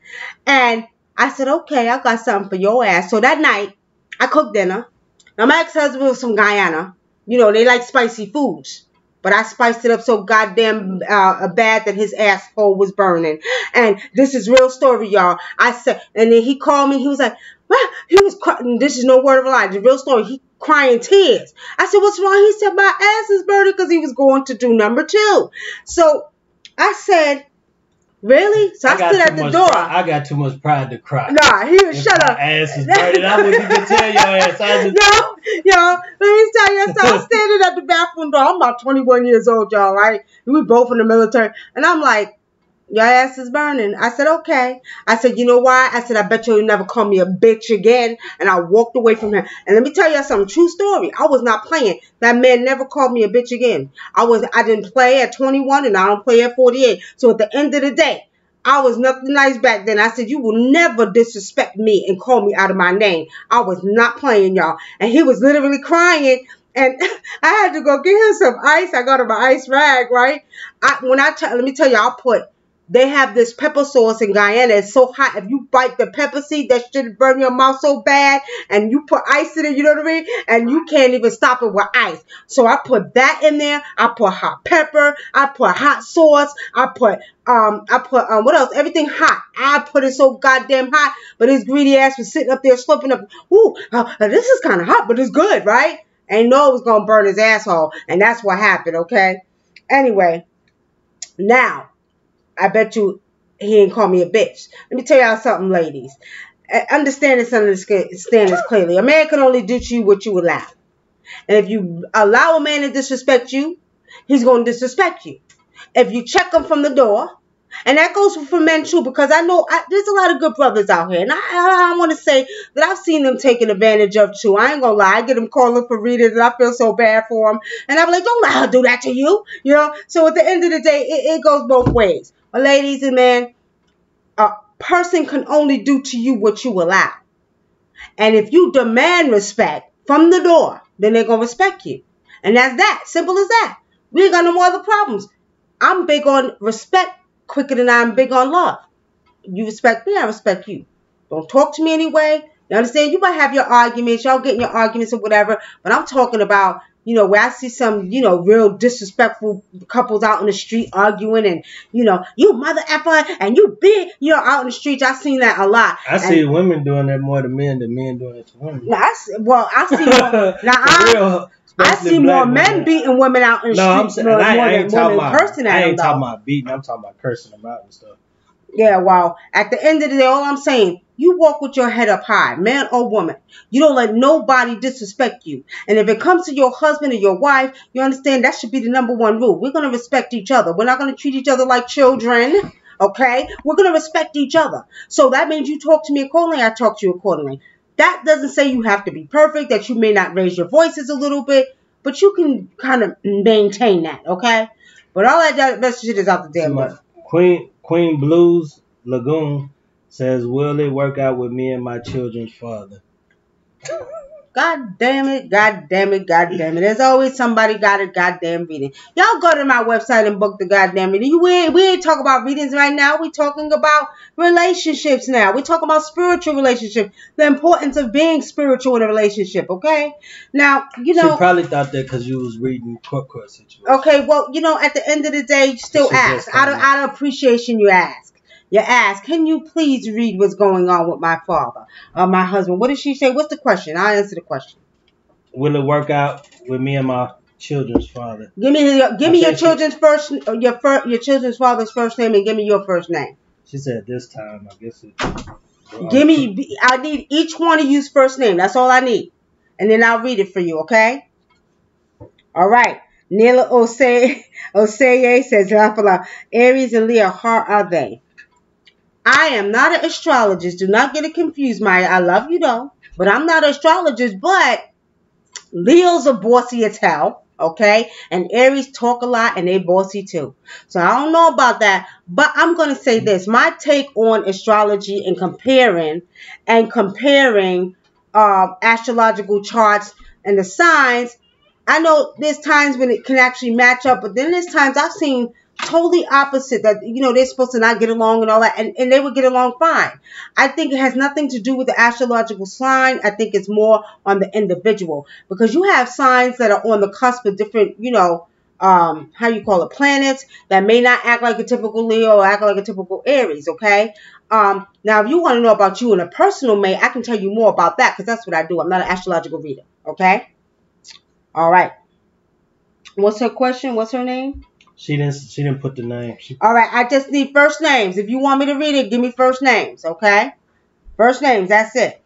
And I said, okay, I got something for your ass. So that night, I cooked dinner. Now, my ex-husband was from Guyana. They like spicy foods. But I spiced it up so goddamn bad that his asshole was burning. And this is real story, y'all. I said, and then he called me. He was like, well, he was crying. This is no word of a lie. It's a real story. He crying tears. I said, what's wrong? He said, my ass is burning because he was going to do number 2. So I said, really? So I stood at the door. I got too much pride to cry. Nah, shut up. My ass is burning. I wouldn't even tell your ass. Y'all, let me tell you. So I'm standing at the bathroom door. I'm about 21 years old, y'all, right? We both in the military. And I'm like, your ass is burning. I said, okay. I said, you know why? I said, I bet you'll never call me a bitch again. And I walked away from him. And let me tell you something. True story. I was not playing. That man never called me a bitch again. I didn't play at 21 and I don't play at 48. So at the end of the day, I was nothing nice back then. I said, you will never disrespect me and call me out of my name. I was not playing, y'all. And he was literally crying. And I had to go get him some ice. I got him an ice rag, right? Let me tell you, they have this pepper sauce in Guyana. It's so hot. If you bite the pepper seed, that shit burn your mouth so bad. And you put ice in it, you know what I mean? And you can't even stop it with ice. So I put that in there. I put hot pepper. I put hot sauce. I put what else? Everything hot. I put it so goddamn hot. But his greedy ass was sitting up there slurping up. Ooh, this is kind of hot, but it's good, right? And know it was going to burn his asshole. And that's what happened, okay? Anyway, now, I bet you he ain't call me a bitch. Let me tell y'all something, ladies. Understand this clearly. A man can only do to you what you allow. And if you allow a man to disrespect you, he's going to disrespect you. If you check him from the door, and that goes for men too, because I know there's a lot of good brothers out here. And I want to say that I've seen them taken advantage of too. I ain't going to lie. I get them calling for readers and I feel so bad for them. And I'm like, don't let her do that to you. So at the end of the day, it goes both ways. But ladies and men, a person can only do to you what you allow. And if you demand respect from the door, then they're going to respect you. And that's that. Simple as that. We ain't got no more other problems. I'm big on respect quicker than I'm big on love. You respect me, I respect you. Don't talk to me anyway. You understand? You might have your arguments. Y'all getting your arguments or whatever. But I'm talking about, where I see some, real disrespectful couples out in the street arguing and, you mother effer and you big, out in the streets. I've seen that a lot. I see women doing that more than men doing it to women. Now, I see more men beating women out in the streets. I'm saying, I ain't talking about beating. I'm talking about cursing them out and stuff. Yeah, well, at the end of the day, all I'm saying, you walk with your head up high, man or woman. You don't let nobody disrespect you. And if it comes to your husband or your wife, you understand that should be the number one rule. We're going to respect each other. We're not going to treat each other like children, okay? We're going to respect each other. So that means you talk to me accordingly, I talk to you accordingly. That doesn't say you have to be perfect, that you may not raise your voices a little bit, but you can kind of maintain that, okay? But all that shit is out the damn way. Queen Blues Lagoon says, will it work out with me and my children's father? God damn it, God damn it, God damn it. There's always somebody got a goddamn reading. Y'all go to my website and book the goddamn reading. We ain't talking about readings right now. We talking about relationships now. We talking about spiritual relationships. The importance of being spiritual in a relationship, okay? Now, She probably thought that because you was reading court situation. Okay, well, at the end of the day, you still ask. Out of appreciation, you ask. You ask, can you please read what's going on with my father or my husband? What did she say? What's the question? I'll answer the question. Will it work out with me and my children's father? Give me your children's your children's father's first name and give me your first name. She said this time, I guess it. I need each one of you's first name. That's all I need. And then I'll read it for you, okay? All right. Nila Oseye says, Aries and Leo, how are they? I am not an astrologist. Do not get it confused, Maya. I love you though, but I'm not an astrologist. But Leos are bossy as hell, okay? And Aries talk a lot and they bossy too. So I don't know about that, but I'm going to say this. My take on astrology and comparing astrological charts and the signs, I know there's times when it can actually match up, but then there's times I've seen totally opposite that, they're supposed to not get along and all that, and they would get along fine. I think it has nothing to do with the astrological sign. I think it's more on the individual, because you have signs that are on the cusp of different, planets that may not act like a typical Leo or act like a typical Aries, okay? Now, if you want to know about you in a personal way, I can tell you more about that, because that's what I do. I'm not an astrological reader, okay? All right. What's her question? What's her name? She didn't put the name. All right. I just need first names. If you want me to read it, give me first names. Okay. First names. That's it.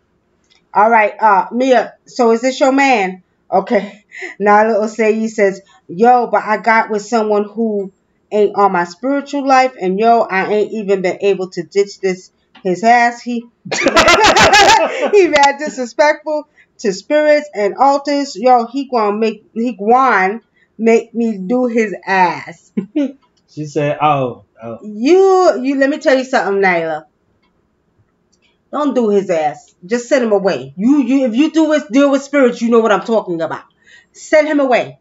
All right. Mia. So is this your man? Okay. Nala Osei says, yo, but I got with someone who ain't on my spiritual life, and yo, I ain't even been able to ditch his ass. He mad disrespectful to spirits and altars. Yo, he gonna make me do his ass. She said, oh. You let me tell you something, Nyla. Don't do his ass. Just send him away. If you deal with spirits, you know what I'm talking about. Send him away.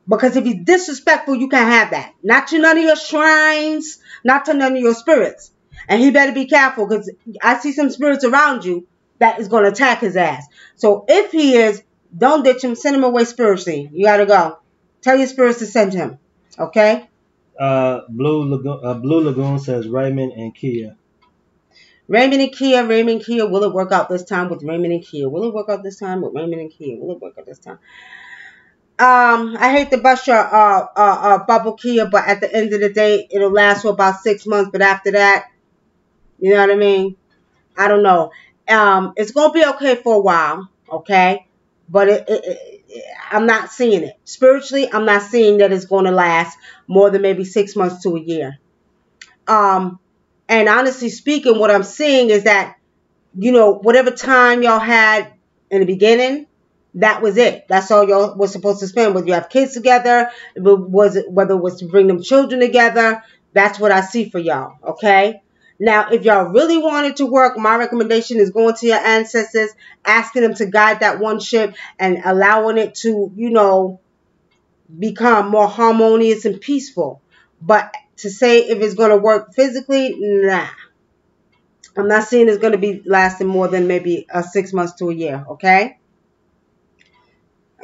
Because if he's disrespectful, you can't have that. Not to none of your shrines, not to none of your spirits. And he better be careful, because I see some spirits around you that is going to attack his ass. So if he is, don't ditch him. Send him away spiritually. You got to go. Tell your spirits to send him. Okay? Blue Lagoon says Raymond and Kia. Raymond and Kia. Will it work out this time with Raymond and Kia? Will it work out this time with Raymond and Kia? Will it work out this time? I hate to bust your bubble, Kia, but at the end of the day, it'll last for about 6 months. But after that, you know what I mean? I don't know. It's gonna be okay for a while, okay? But I'm not seeing it spiritually. I'm not seeing that it's going to last more than maybe 6 months to a year. And honestly speaking, what I'm seeing is that, whatever time y'all had in the beginning, that was it. That's all y'all was supposed to spend. Whether you have kids together, whether it was to bring them children together, that's what I see for y'all, okay? Now, if y'all really wanted to work, my recommendation is going to your ancestors, asking them to guide that one ship and allowing it to, become more harmonious and peaceful. But to say if it's going to work physically, nah. I'm not seeing it's going to be lasting more than maybe 6 months to a year, okay?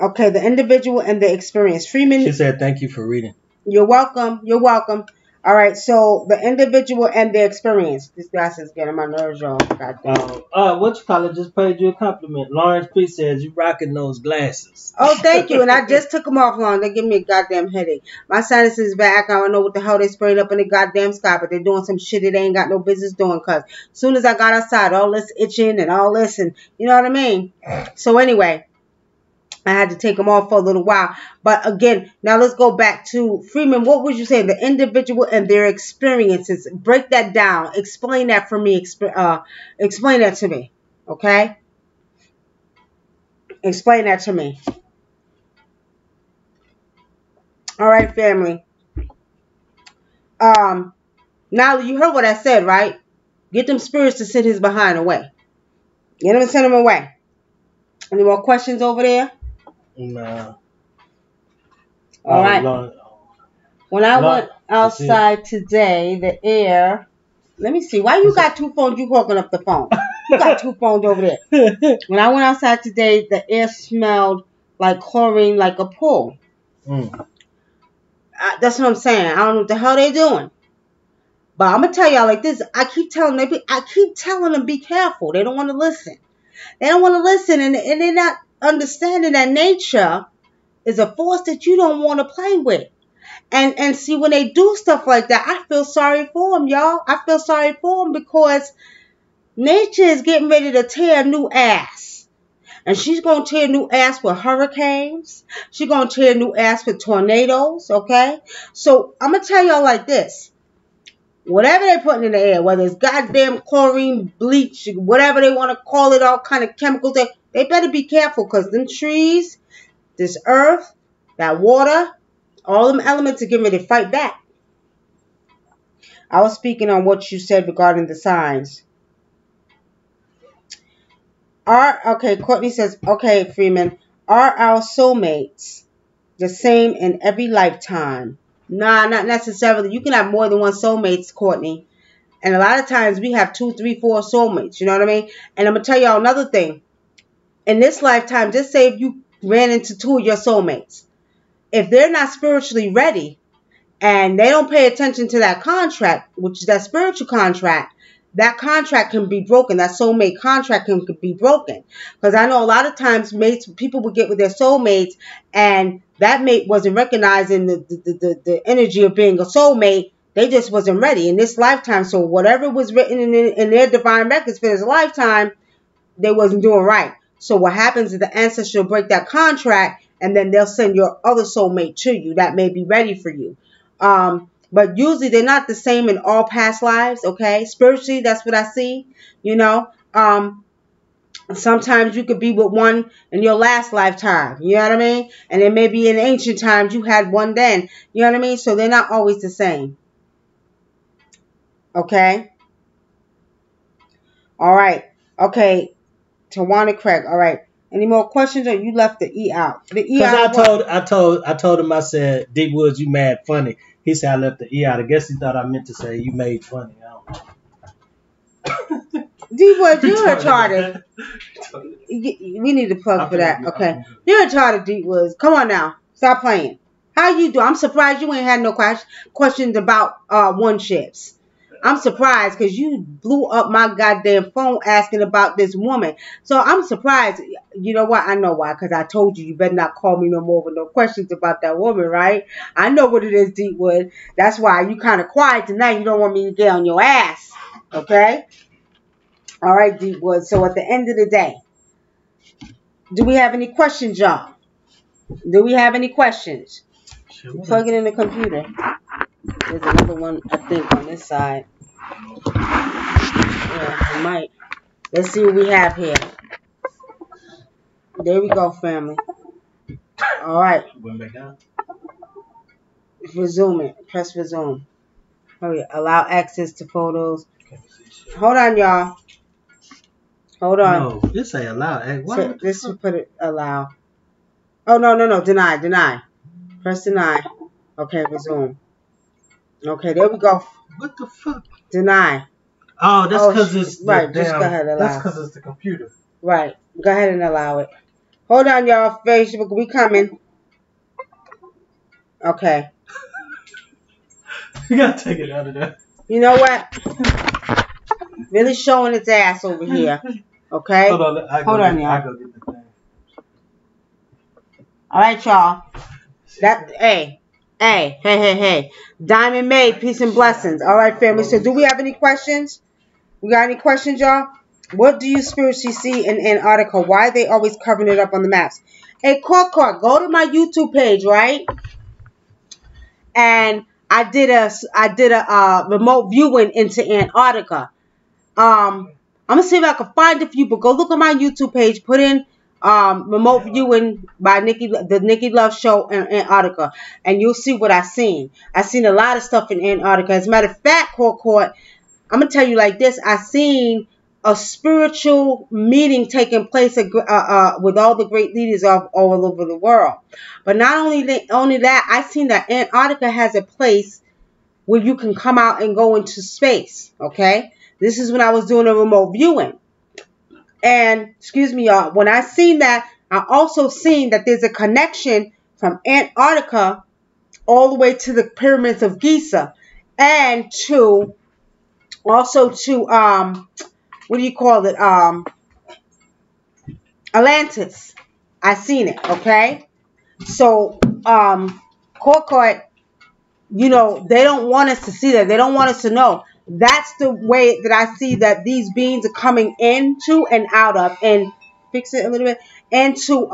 Okay, the individual and the experience. Freeman. She said, thank you for reading. You're welcome. You're welcome. All right, so the individual and the experience. This guy's is getting my nerves, y'all. What you call it? Just paid you a compliment. Lawrence P says you rocking those glasses. Oh, thank you. And I just took them off long. They give me a goddamn headache. My sinuses back. I don't know what the hell they sprayed up in the goddamn sky, but they're doing some shit they ain't got no business doing. Cause as soon as I got outside, all this itching and all this, and you know what I mean. So anyway. I had to take them off for a little while. But again, now let's go back to Freeman. What would you say? The individual and their experiences. Break that down. Explain that for me. Explain that to me. Okay? Explain that to me. All right, family. Now you heard what I said, right? Get them spirits to send his behind away. Get him and send him away. Any more questions over there? Nah. All right. When I went That's it. outside today, the air. Let me see. Why you got two phones? You hooking up the phone? You got two phones over there. When I went outside today, the air smelled like chlorine, like a pool. That's what I'm saying. I don't know what the hell they doing. But I'm gonna tell y'all like this. I keep telling them be careful. They don't want to listen. They don't want to listen, and they're not understanding that nature is a force that you don't want to play with. And see, when they do stuff like that, I feel sorry for them, y'all. I feel sorry for them because nature is getting ready to tear a new ass. And she's going to tear a new ass with hurricanes. She's going to tear a new ass with tornadoes, okay? So I'm going to tell y'all like this. Whatever they're putting in the air, whether it's goddamn chlorine, bleach, whatever they want to call it, all kind of chemicals, they better be careful because them trees, this earth, that water, all them elements are getting ready to fight back. I was speaking on what you said regarding the signs. Okay, Courtney says, okay, Freeman, are our soulmates the same in every lifetime? Nah, not necessarily. You can have more than one soulmates, Courtney. And a lot of times we have 2, 3, 4 soulmates. You know what I mean? And I'm going to tell y'all another thing. In this lifetime, just say if you ran into 2 of your soulmates. If they're not spiritually ready and they don't pay attention to that contract, which is that spiritual contract, that contract can be broken. That soulmate contract can be broken. Because I know a lot of times people would get with their soulmates and that mate wasn't recognizing the energy of being a soulmate. They just wasn't ready in this lifetime. So whatever was written in their divine records for this lifetime, they wasn't doing right. So what happens is the ancestor will break that contract and then they'll send your other soulmate to you that may be ready for you. But usually they're not the same in all past lives, okay? Spiritually, that's what I see, you know. Sometimes you could be with one in your last lifetime, you know what I mean? And then maybe in ancient times you had one then, you know what I mean? So they're not always the same, okay? All right, okay, Tawana Craig, all right. Any more questions or you left the E out? The E out. I told him, I said, Deep Woods, you mad funny. He said I left the E out. I guess he thought I meant to say you made funny. I don't know. Deep Woods, you're retarded. We need to plug for that. Okay. You're retarded, Deep Woods. Come on now. Stop playing. How you do? I'm surprised you ain't had no questions about one ships. I'm surprised because you blew up my goddamn phone asking about this woman. So I'm surprised. You know what? I know why. Because I told you better not call me no more with no questions about that woman, right? I know what it is, Deepwood. That's why you kind of quiet tonight. You don't want me to get on your ass. Okay? All right, Deepwood. So at the end of the day, do we have any questions, y'all? Do we have any questions? Sure. Plug it in the computer. There's another one, I think, on this side. Yeah, we might. Let's see what we have here. There we go, family. All right. Went back down. Resume it. Press resume. Hurry. Allow access to photos. Hold on, y'all. Hold on. No, this say allow. What? This will put it allow. Oh, no. Deny. Press deny. Okay, resume. Okay, there we go. What the fuck? Deny. Oh, that's because it's right. Just go ahead and allow. That's because it's the computer. Right. Go ahead and allow it. Hold on, y'all. Facebook, we coming. Okay. You gotta take it out of there. You know what? Really showing its ass over here. Okay. Hold on, y'all. I go get the thing. All right, y'all. Hey. Diamond Maid, peace and blessings. All right, family. So, do we have any questions? We got any questions, y'all? What do you spiritually see in Antarctica? Why are they always covering it up on the maps? Hey, Court, go to my YouTube page, right? And I did a remote viewing into Antarctica. I'm gonna see if I can find a few, but go look on my YouTube page. Put in remote viewing by the Nikki Love Show in Antarctica, and you'll see what I seen. I seen a lot of stuff in Antarctica. As a matter of fact, Court, I'm gonna tell you like this. I seen a spiritual meeting taking place with all the great leaders of all over the world. But not only that, I seen that Antarctica has a place where you can come out and go into space. Okay, this is when I was doing a remote viewing, and excuse me, y'all. When I seen that, I also seen that there's a connection from Antarctica all the way to the pyramids of Giza, and to also to what do you call it? Atlantis. I seen it, okay? So, Corcoit, you know, they don't want us to see that. They don't want us to know. That's the way that I see that these beings are coming into and out of, and fix it a little bit, into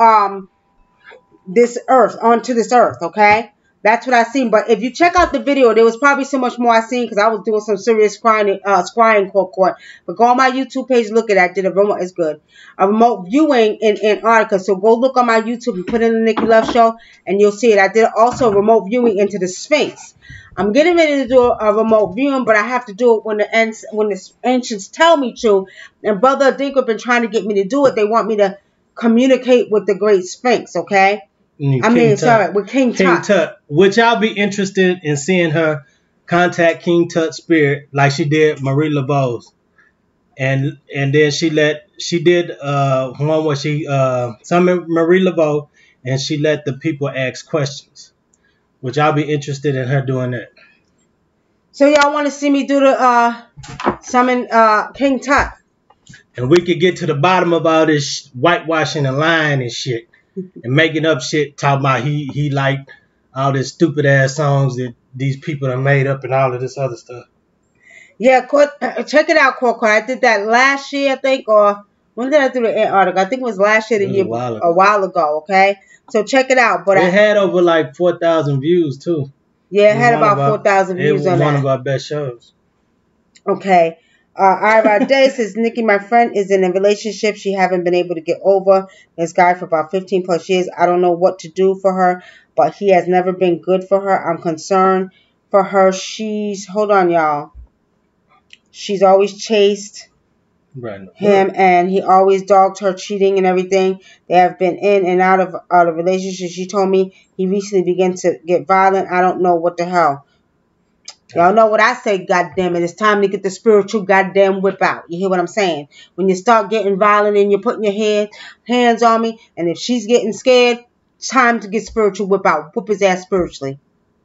this earth, onto this earth, okay? That's what I seen. But if you check out the video, there was probably so much more I seen because I was doing some serious scrying court. But go on my YouTube page, look at that. Did a remote, it's good. A remote viewing in Antarctica. So go look on my YouTube and put in the Nikki Love Show, and you'll see it. I did also a remote viewing into the Sphinx. I'm getting ready to do a remote viewing, but I have to do it when the ancients tell me to. And Brother Dinker been trying to get me to do it. They want me to communicate with the Great Sphinx, okay? With King Tut. Which I'll be interested in seeing her contact King Tut's spirit like she did Marie Laveau's. And then she did one where she summoned Marie Laveau and she let the people ask questions. Which I'll be interested in her doing that. So y'all want to see me do the summon King Tut? And we could get to the bottom of all this whitewashing and lying and shit. And making up shit, talking about he liked all this stupid ass songs that these people have made up and all of this other stuff. Yeah, check it out, Corcoy. I did that last year, I think, or when did I do the Antarctica? I think it was last year, a while ago. Okay, so check it out. But it had over like 4,000 views too. Yeah, it had about 4,000 views on that. It was one of our best shows. Okay. Ira Day says, Nikki, my friend is in a relationship she haven't been able to get over. This guy for about 15 plus years. I don't know what to do for her, but he has never been good for her. I'm concerned for her. Hold on, y'all. She's always chased him, and he always dogged her, cheating and everything. They have been in and out of relationships. She told me he recently began to get violent. I don't know what the hell. Y'all know what I say, goddamn it. It's time to get the spiritual goddamn whip out. You hear what I'm saying? When you start getting violent and you're putting your hands on me, and if she's getting scared, it's time to get spiritual whip out. Whip his ass spiritually.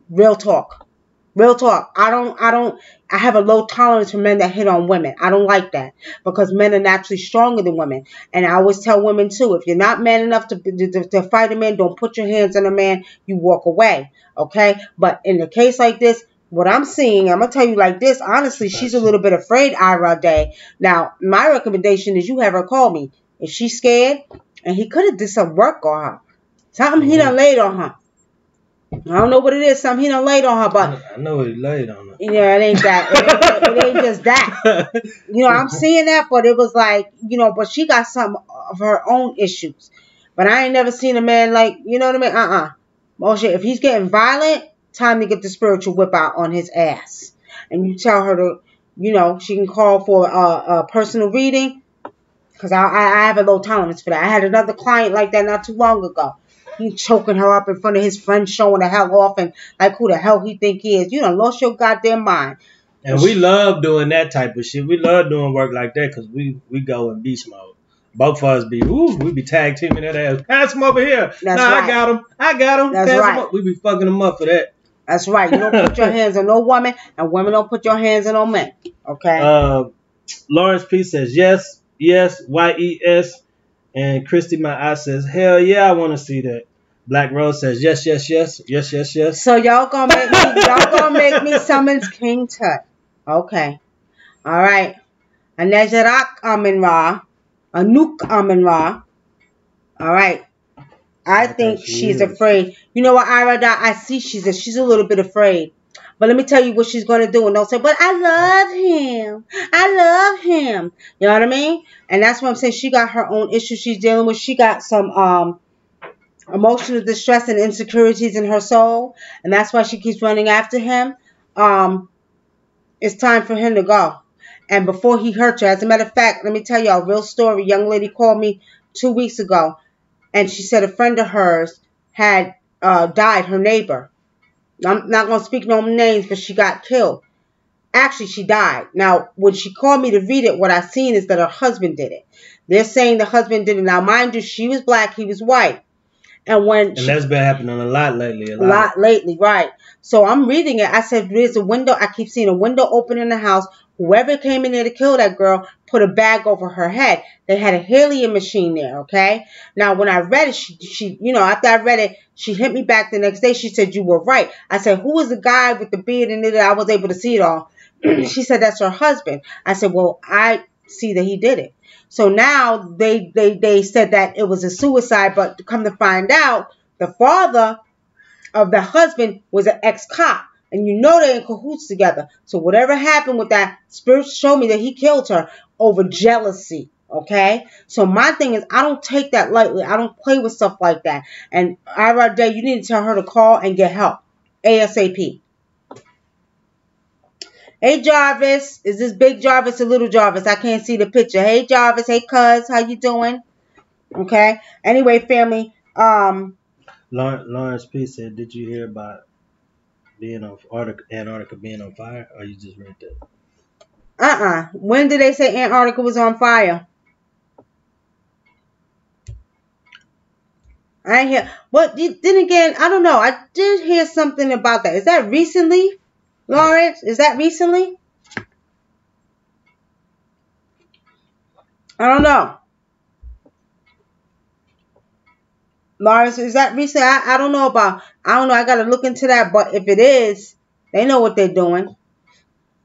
Real talk. Real talk. I have a low tolerance for men that hit on women. I don't like that because men are naturally stronger than women. And I always tell women too, if you're not man enough to fight a man, don't put your hands on a man. You walk away. Okay? But in a case like this, what I'm seeing, I'm going to tell you like this. Honestly, she's a little bit afraid, Ira Day. Now, my recommendation is you have her call me. If she's scared, and he could have did some work on her. Something he done laid on her. I don't know what it is. Something he done laid on her, but I know he laid on her. Yeah, it ain't that. It ain't just that. You know, I'm seeing that, but it was like, you know, but she got some of her own issues. But I ain't never seen a man like, you know what I mean? Bullshit. If he's getting violent, time to get the spiritual whip out on his ass. And you tell her to, you know, she can call for a personal reading. Because I have a low tolerance for that. I had another client like that not too long ago. He choking her up in front of his friends, showing the hell off, and like who the hell he think he is. You done lost your goddamn mind. And we love doing that type of shit. We love doing work like that because we go in beast mode. Both of us we be tag teaming that ass. Pass him over here. That's right. I got him. That's Pass right. him up. We be fucking him up for that. That's right. You don't put your hands on no woman, and women don't put your hands on no men. Okay? Lawrence P says, yes, YES. And Christy My Eye says, hell yeah, I want to see that. Black Rose says, yes. So y'all gonna make me summons King Tut. Okay. All right. Anejarak Amin Ra. Anuk Amin Ra. All right. I think she's afraid. You know what, Ira? I see she's a little bit afraid. But let me tell you what she's going to do. And don't say, but I love him. I love him. You know what I mean? And that's what I'm saying. She got her own issues she's dealing with. She got some emotional distress and insecurities in her soul. And that's why she keeps running after him. It's time for him to go. And before he hurt her, as a matter of fact, let me tell y'all a real story. Young lady called me 2 weeks ago, and she said a friend of hers had died, her neighbor. I'm not going to speak no names, but she got killed. Actually, she died. Now, when she called me to read it, what I seen is that her husband did it. They're saying the husband did it. Now, mind you, she was black, he was white. And that's been happening a lot lately. A lot lately, right. So I'm reading it. I said, there's a window. I keep seeing a window open in the house. Whoever came in there to kill that girl put a bag over her head. They had a helium machine there, okay? Now, when I read it, she after I read it, she hit me back the next day. She said, you were right. I said, who was the guy with the beard in it? I was able to see it all. She said, that's her husband. I said, well, I see that he did it. So now they said that it was a suicide, but to come to find out, the father of the husband was an ex-cop. And you know they're in cahoots together. So whatever happened with that, spirit showed me that he killed her over jealousy. Okay? So my thing is, I don't take that lightly. I don't play with stuff like that. And Ira Day, you need to tell her to call and get help. ASAP. Hey, Jarvis. Is this Big Jarvis or Little Jarvis? I can't see the picture. Hey, Jarvis. Hey, cuz. How you doing? Okay. Anyway, family. Lawrence P. said, did you hear about Antarctica being on fire? Or you just read that? When did they say Antarctica was on fire? I ain't hear. But then again, I don't know. I did hear something about that. Is that recently, Lawrence? Is that recently? I don't know. Lawrence, is that recent? I don't know about. I don't know. I got to look into that. But if it is, they know what they're doing.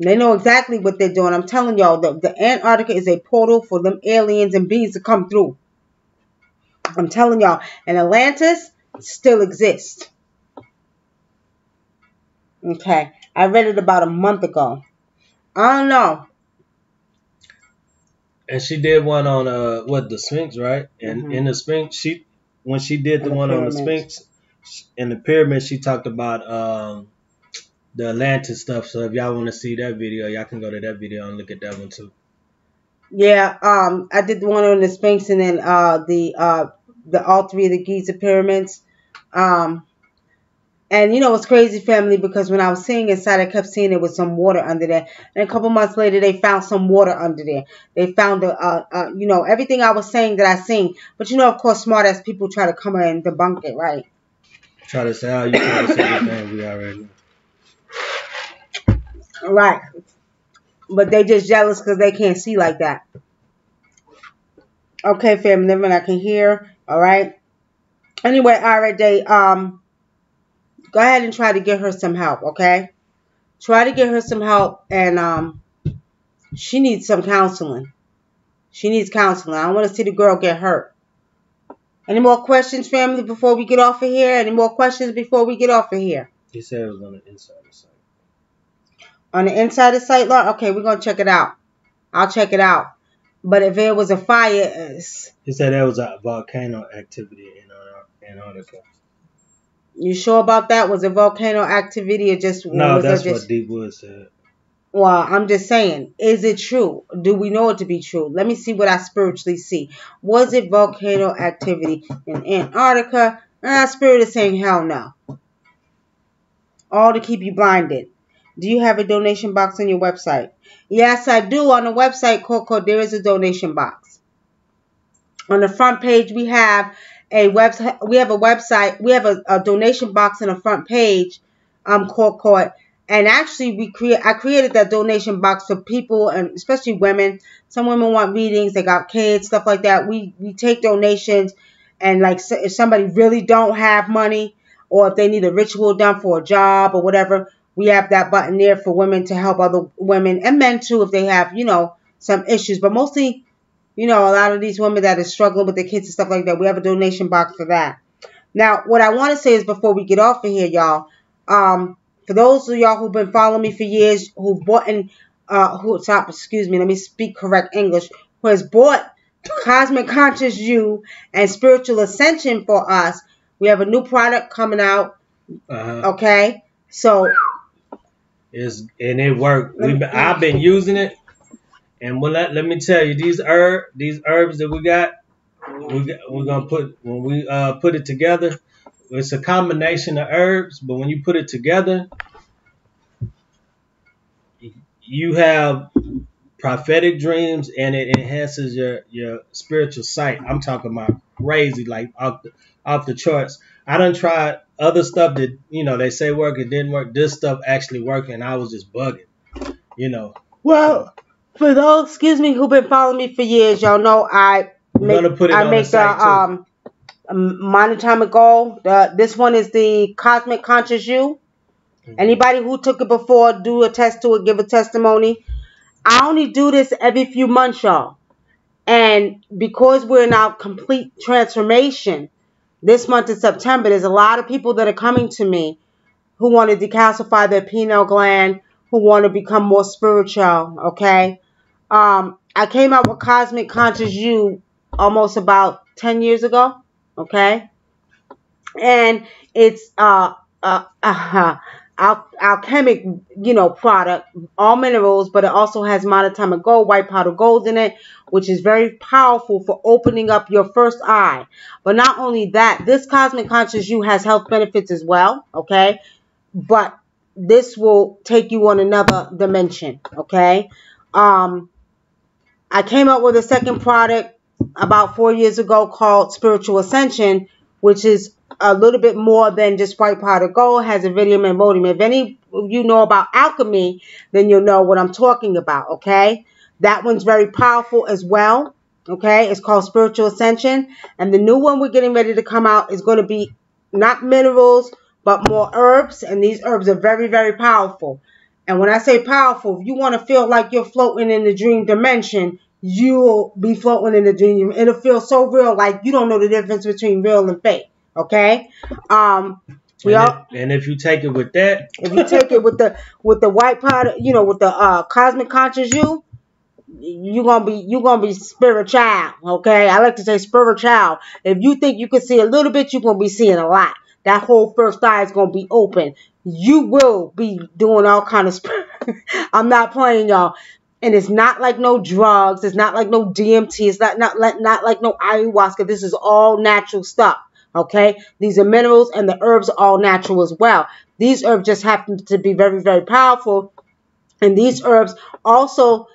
They know exactly what they're doing. I'm telling y'all, the Antarctica is a portal for them aliens and beings to come through. I'm telling y'all. And Atlantis still exists. Okay. I read it about a month ago. I don't know. And she did one on the Sphinx, right? And in the Sphinx, when she did the one pyramids. On the Sphinx in the pyramid, she talked about the Atlantis stuff. So if y'all want to see that video, y'all can go to that video and look at that one too. Yeah, I did the one on the Sphinx and then the all three of the Giza pyramids. And you know it's crazy, family, because when I was seeing inside, I kept seeing there was some water under there. And a couple months later, they found some water under there. They found everything I was saying that I seen. But of course, smart ass people try to come in and debunk it, right? Try to say, you try to say everything we already know. Right. But they just jealous because they can't see like that. Okay, family, then I can hear. All right. Anyway, all right, Day. Go ahead and try to get her some help, okay? Try to get her some help, and she needs some counseling. She needs counseling. I don't want to see the girl get hurt. Any more questions, family, before we get off of here? Any more questions before we get off of here? He said it was on the inside of the site. On the inside of the site, Lord? Okay, we're going to check it out. I'll check it out. But if it was a fire... He said there was a volcano activity in Antarctica. You sure about that? Was it volcano activity or just... No, that's what Deep Wood said. Well, I'm just saying, is it true? Do we know it to be true? Let me see what I spiritually see. Was it volcano activity in Antarctica? Spirit is saying hell no. All to keep you blinded. Do you have a donation box on your website? Yes, I do. On the website, Coco, there is a donation box. On the front page, we have a website. We have a donation box on the front page, Court. And actually, I created that donation box for people, and especially women. Some women want readings. They got kids, stuff like that. We take donations, and like if somebody really don't have money, or if they need a ritual done for a job or whatever, we have that button there for women to help other women and men too if they have, some issues. But mostly, a lot of these women that are struggling with their kids and stuff like that, we have a donation box for that. Now, what I want to say is before we get off of here, y'all, for those of y'all who've been following me for years, who've bought let me speak correct English, who has bought Cosmic Conscious You and Spiritual Ascension for us, we have a new product coming out. Okay? So... and it worked. I've been using it. And let me tell you, these herbs that we're gonna put when we put it together. It's a combination of herbs, but when you put it together, you have prophetic dreams and it enhances your spiritual sight. I'm talking about crazy, like off the charts. I done tried other stuff that they say work, it didn't work. This stuff actually worked, and I was just bugging. Well, So for those, excuse me, who've been following me for years, y'all know we're gonna put it on the make site too. the monatomic goal. This one is the Cosmic Conscious You. Anybody who took it before, do a test to it, give a testimony. I only do this every few months, y'all. And because we're in our complete transformation, this month is September, there's a lot of people that are coming to me who want to decalcify their pineal gland, who want to become more spiritual, okay? I came out with Cosmic Conscious You almost about 10 years ago, okay? And it's alchemic, product, all minerals, but it also has monatomic gold, white powder gold in it, which is very powerful for opening up your first eye. But not only that, this Cosmic Conscious You has health benefits as well, okay? But this will take you on another dimension, okay? I came up with a second product about 4 years ago called Spiritual Ascension, which is a little bit more than just white powder gold, has iridium and rhodium. If any of you know about alchemy, then you'll know what I'm talking about, okay? That one's very powerful as well, okay? It's called Spiritual Ascension. And the new one we're getting ready to come out is going to be not minerals, but more herbs. And these herbs are very, very powerful. And when I say powerful, if you want to feel like you're floating in the dream dimension, you'll be floating in the dream. It'll feel so real, like you don't know the difference between real and fake. Okay. And if you take it with that, if you take it with the white powder, with the Cosmic Conscious You, you're gonna be spiritual. Okay. I like to say spiritual. If you think you can see a little bit, you're gonna be seeing a lot. That whole first eye is going to be open. You will be doing all kind of I'm not playing, y'all. And it's not like no drugs. It's not like no DMT. It's not like no ayahuasca. This is all natural stuff. Okay? These are minerals, and the herbs are all natural as well. These herbs just happen to be very, very powerful. And these herbs also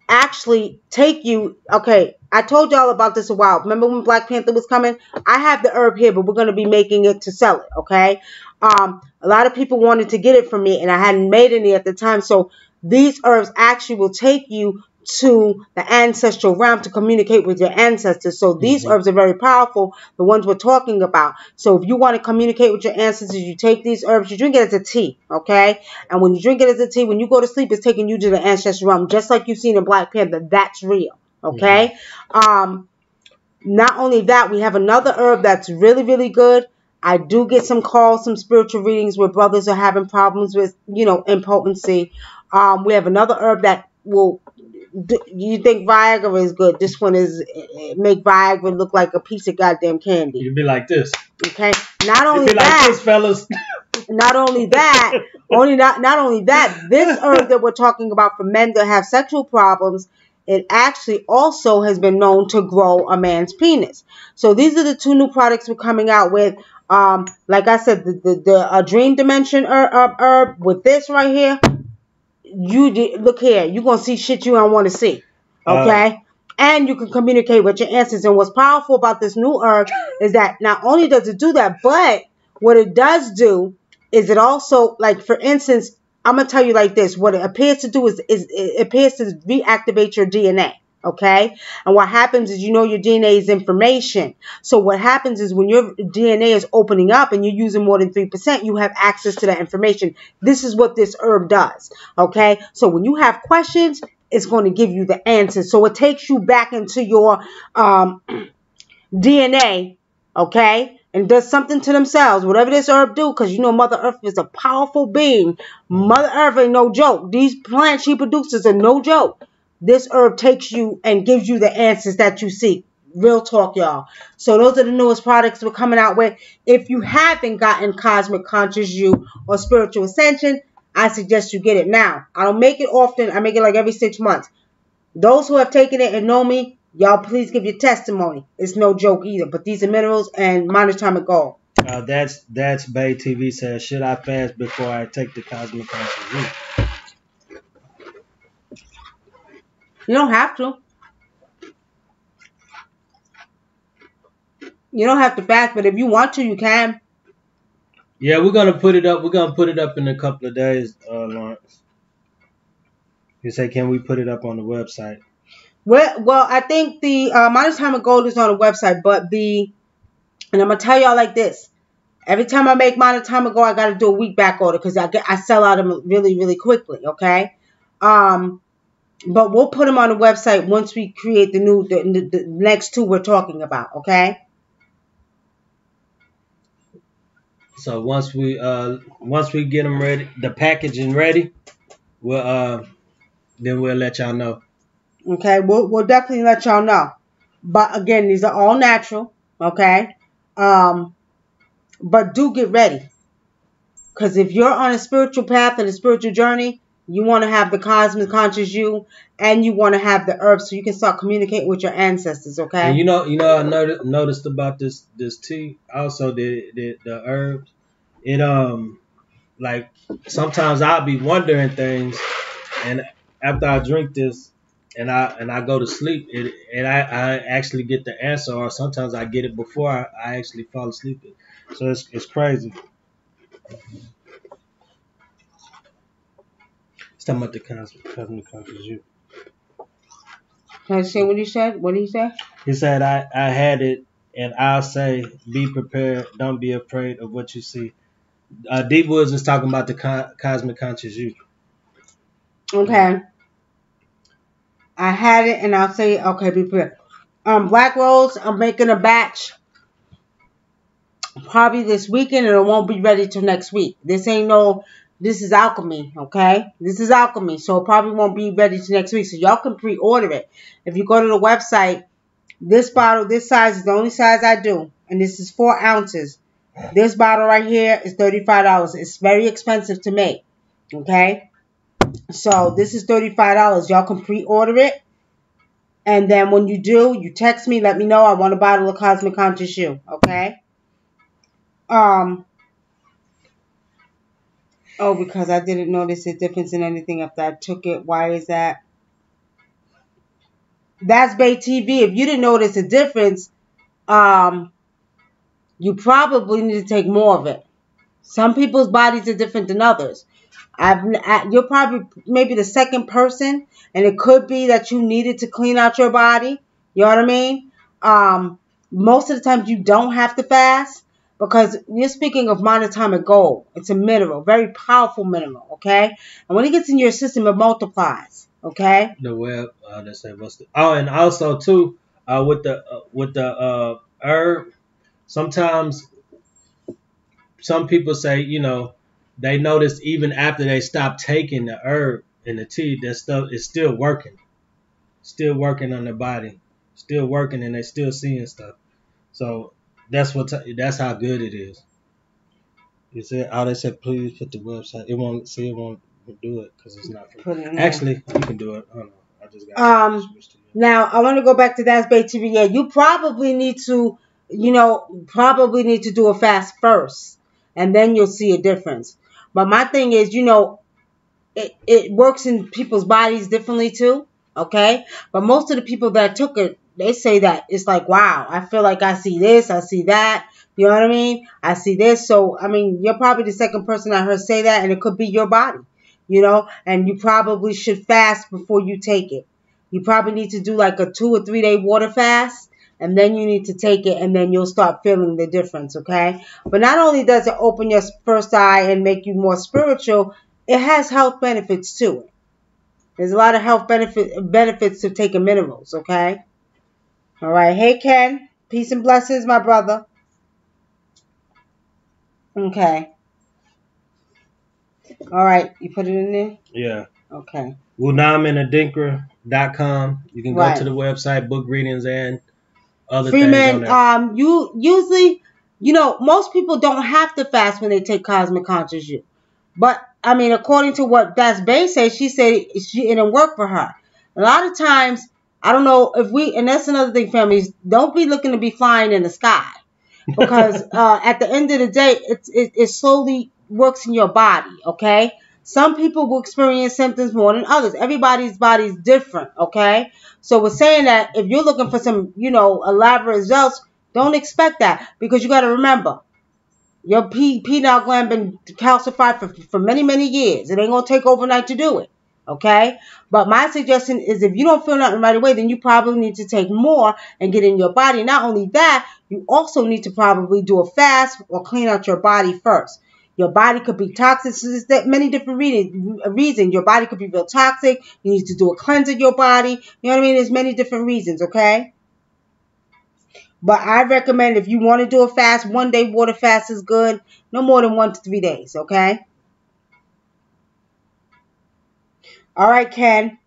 actually take you, okay, I told y'all about this a while. Remember when Black Panther was coming? I have the herb here, but we're going to be making it to sell it, okay? A lot of people wanted to get it from me, and I hadn't made any at the time. So these herbs actually will take you to the ancestral realm to communicate with your ancestors. So these herbs are very powerful, the ones we're talking about. So if you want to communicate with your ancestors, you take these herbs, you drink it as a tea, okay? And when you drink it as a tea, when you go to sleep, it's taking you to the ancestral realm, just like you've seen in Black Panther. That's real, okay? Not only that, we have another herb that's really, really good. I do get some calls, some spiritual readings where brothers are having problems with, impotency. We have another herb that will, you think Viagra is good. This one make Viagra look like a piece of goddamn candy. You'd be like this. Okay. Not only that, like this, fellas. Not only that, this herb that we're talking about for men that have sexual problems, it actually also has been known to grow a man's penis. So these are the two new products we're coming out with. Like I said, the dream dimension herb with this right here. Look here, you're going to see shit you don't want to see. Okay? And you can communicate with your ancestors. And what's powerful about this new herb is that not only does it do that, but what it does do is it also, like, for instance, I'm going to tell you like this. What it appears to do is it appears to reactivate your DNA. Okay? And what happens is, your DNA is information. So what happens is when your DNA is opening up and you're using more than 3%, you have access to that information. This is what this herb does. Okay? So when you have questions, it's going to give you the answers. So it takes you back into your DNA. Okay? And does something to themselves, whatever this herb do, because Mother Earth is a powerful being. Mother Earth ain't no joke. These plants she produces are no joke. This herb takes you and gives you the answers that you seek. Real talk, y'all. So those are the newest products we're coming out with. If you haven't gotten Cosmic Conscious You or Spiritual Ascension, I suggest you get it now. I don't make it often. I make it like every 6 months. Those who have taken it and know me, y'all please give your testimony. It's no joke either. But these are minerals and monatomic gold. That's Bay TV says, should I fast before I take the cosmic conscious root? You don't have to. You don't have to fast, but if you want to, you can. Yeah, we're gonna put it up. We're gonna put it up in a couple of days, Lawrence. You say, can we put it up on the website? Well, I think the monatomic gold is on the website, but and I'm gonna tell y'all like this. Every time I make monatomic gold, I gotta do a week back order because I sell out them really, really quickly. Okay. But we'll put them on the website once we create the next two we're talking about. Okay. So once we get them ready, the packaging ready, then we'll let y'all know. Okay, we'll definitely let y'all know. But again, these are all natural. Okay. But do get ready. Because if you're on a spiritual path and a spiritual journey, you want to have the cosmic conscious you, and you want to have the herbs so you can start communicating with your ancestors. Okay. And I noticed about this tea also the herbs. It like sometimes I'll be wondering things, and after I drink this and I go to sleep, and I actually get the answer, or sometimes I get it before I actually fall asleep. So it's crazy. It's talking about the cosmic conscious you. Can I say what he said? What did he say? He said, I had it, and I'll say, be prepared. Don't be afraid of what you see. Deep Woods is talking about the cosmic conscious you. Okay. I had it, and I'll say, okay, be prepared. Black Rose, I'm making a batch probably this weekend, and it won't be ready till next week. This is alchemy, okay? This is alchemy, so it probably won't be ready till next week. So y'all can pre-order it. If you go to the website, this bottle, this size is the only size I do, and this is 4 ounces. This bottle right here is $35. It's very expensive to make, okay? So this is $35. Y'all can pre-order it. And then when you do, you text me, let me know I want a bottle of Cosmic Conscious You, okay? Oh, because I didn't notice a difference in anything after I took it. Why is that? That's Bay TV. If you didn't notice a difference, you probably need to take more of it. Some people's bodies are different than others. You're probably maybe the second person, and it could be that you needed to clean out your body. You know what I mean? Most of the times you don't have to fast because you're speaking of monatomic gold. It's a mineral, very powerful mineral, okay? And when it gets in your system, it multiplies, okay? The web, let's say and also too, with the herb, sometimes some people say, they notice even after they stop taking the herb and the tea, that stuff is still working on their body, still working, and they still seeing stuff. So that's how good it is. You said, they said, please put the website. It won't do it because it's not free. Actually, you can do it. I don't know. I just got now I want to go back to That's Bay TV. Yeah, you probably need to, do a fast first, and then you'll see a difference. But my thing is, it works in people's bodies differently too. Okay, but most of the people that took it, they say that it's like, wow, I feel like I see this, I see that. You know what I mean? I see this. So, I mean, you're probably the second person I heard say that, and it could be your body, and you probably should fast before you take it. You probably need to do like a 2 or 3 day water fast, and then you need to take it, and then you'll start feeling the difference, okay? But not only does it open your first eye and make you more spiritual, it has health benefits to it. There's a lot of health benefits to taking minerals, okay? All right. Hey, Ken. Peace and blessings, my brother. Okay. All right. You put it in there? Yeah. Okay. WUNAM You can go to the website, book readings, and other Freeman, things on there. You usually, most people don't have to fast when they take Cosmic Conscious You. But, I mean, according to what That's Bay says, she said it didn't work for her. A lot of times, I don't know if we, and that's another thing, families, don't be looking to be flying in the sky. Because at the end of the day, it slowly works in your body, okay? Some people will experience symptoms more than others. Everybody's body is different, okay? So we're saying that if you're looking for some, elaborate results, don't expect that. Because you got to remember, your pineal gland been calcified for many, many years. It ain't going to take overnight to do it. Okay? But my suggestion is if you don't feel nothing right away, then you probably need to take more and get in your body. Not only that, you also need to probably do a fast or clean out your body first. Your body could be toxic. So there's many different reasons. Your body could be real toxic. You need to do a cleanse of your body. You know what I mean? There's many different reasons, okay? But I recommend if you want to do a fast, 1 day water fast is good. No more than 1 to 3 days, okay? All right, Ken.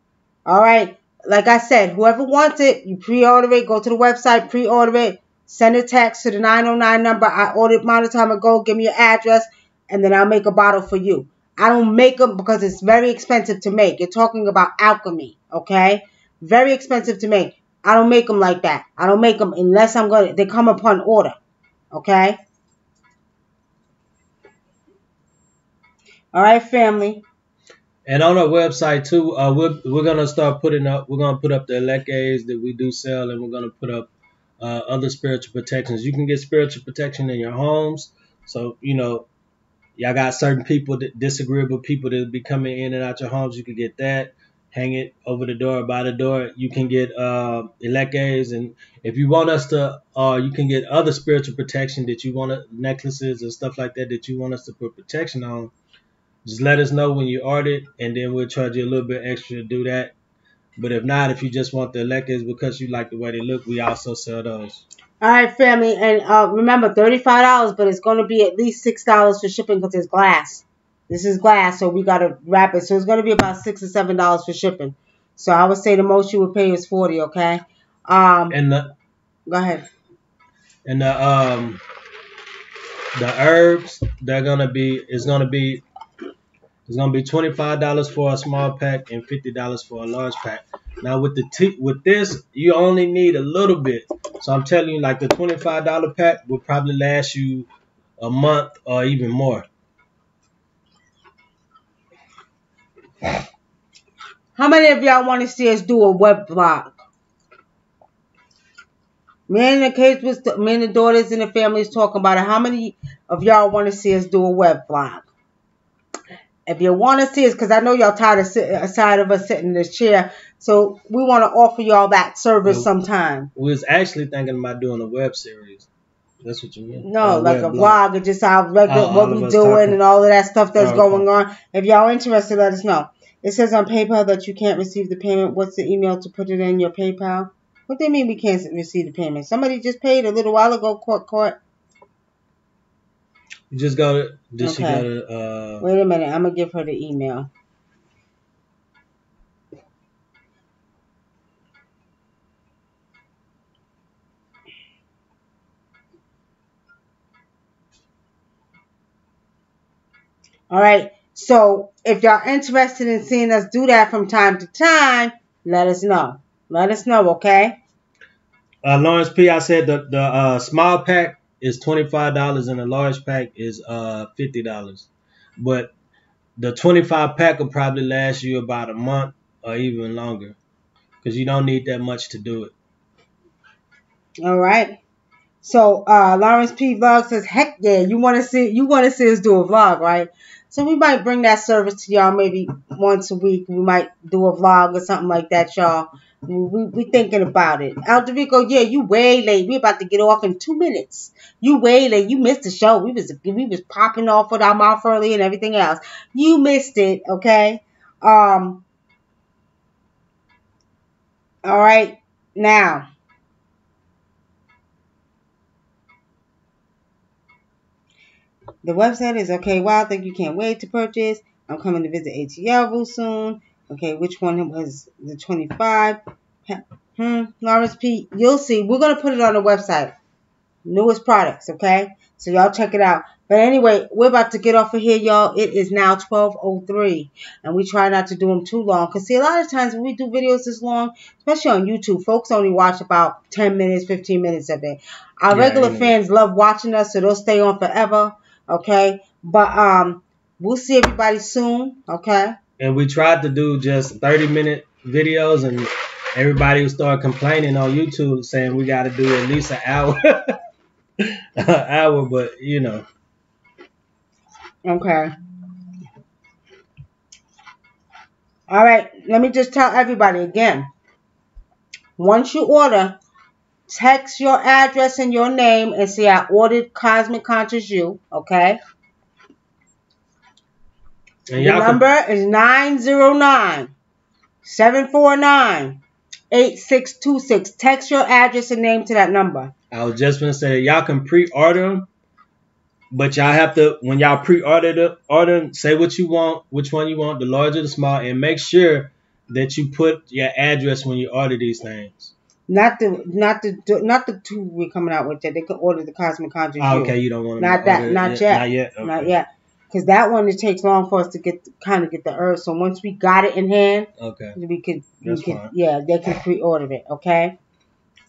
All right. Like I said, whoever wants it, you pre-order it. Go to the website, pre-order it. Send a text to the 909 number. I ordered mine a time ago. Give me your address, and then I'll make a bottle for you. I don't make them because it's very expensive to make. You're talking about alchemy, okay? Very expensive to make. I don't make them like that. I don't make them unless they come upon order, okay? All right, family. And on our website too, we're gonna start putting up. We're gonna put up the elect aids that we do sell, and we're gonna put up other spiritual protections. You can get spiritual protection in your homes. So y'all got certain people, disagreeable people that be coming in and out your homes. You can get that. Hang it over the door, by the door. You can get elect aids, and if you want us to, you can get other spiritual protection that you want, necklaces and stuff like that you want us to put protection on. Just let us know when you order it, and then we'll charge you a little bit extra to do that. But if not, if you just want the electors because you like the way they look, we also sell those. All right, family. And remember, $35, but it's going to be at least $6 for shipping because it's glass. This is glass, so we got to wrap it. So it's going to be about $6 or $7 for shipping. So I would say the most you would pay is $40, okay? Go ahead. And the herbs, it's gonna be $25 for a small pack and $50 for a large pack. Now with this, you only need a little bit. So I'm telling you, like the $25 pack will probably last you a month or even more. How many of y'all want to see us do a web blog? Me and the daughters and the families talking about it. How many of y'all want to see us do a web blog? If you want to see us, because I know y'all tired of aside of us sitting in this chair, so we want to offer y'all that service sometime. We was actually thinking about doing a web series. That's what you mean? No, like a vlog of just our regular what we doing and all of that stuff that's going on. If y'all interested, let us know. It says on PayPal that you can't receive the payment. What's the email to put it in your PayPal? What do they mean we can't receive the payment? Somebody just paid a little while ago. Court. You just got to. Wait a minute. I'm gonna give her the email. All right. So if y'all interested in seeing us do that from time to time, let us know. Let us know, okay? Lawrence P., I said the small pack is $25 and the large pack is $50. But the 25 pack will probably last you about a month or even longer because you don't need that much to do it. All right. So Lawrence P. Vlog says, heck yeah, you want to see us do a vlog, right? So we might bring that service to y'all maybe once a week. We might do a vlog or something like that, y'all. We thinking about it. Alderico, yeah, you way late. We about to get off in 2 minutes. You way late. You missed the show. We was popping off with our mouth early and everything else. You missed it, okay? All right, now. The website is okay. Wow, think you can't wait to purchase. I'm coming to visit ATL real soon. Okay, which one was the 25? Lawrence P. You'll see. We're gonna put it on the website. Newest products, okay? So y'all check it out. But anyway, we're about to get off of here, y'all. It is now 12:03, and we try not to do them too long. Because, see, a lot of times when we do videos this long, especially on YouTube, folks only watch about 10 minutes, 15 minutes of it. Our regular fans love watching us, so they'll stay on forever, okay? But we'll see everybody soon, okay? And we tried to do just 30-minute videos, and everybody would start complaining on YouTube saying we got to do at least an hour. An hour, but you know. Okay. All right. Let me just tell everybody again. Once you order, text your address and your name and say I ordered Cosmic Conscious You. Okay. And the number is 909-749-8626. Text your address and name to that number. I was just going to say, y'all can pre-order them, but y'all have to, when y'all pre-order them, say what you want, which one you want, the large or the small, and make sure that you put your address when you order these things. Not the two we're coming out with that. They can order the Cosmic Conscious You. Okay, you don't want to not that, order not yet. Not yet. Okay. Not yet. Because that one, it takes long for us to get the herbs. So once we got it in hand, okay, we could fine. Yeah, they can pre-order it. Okay.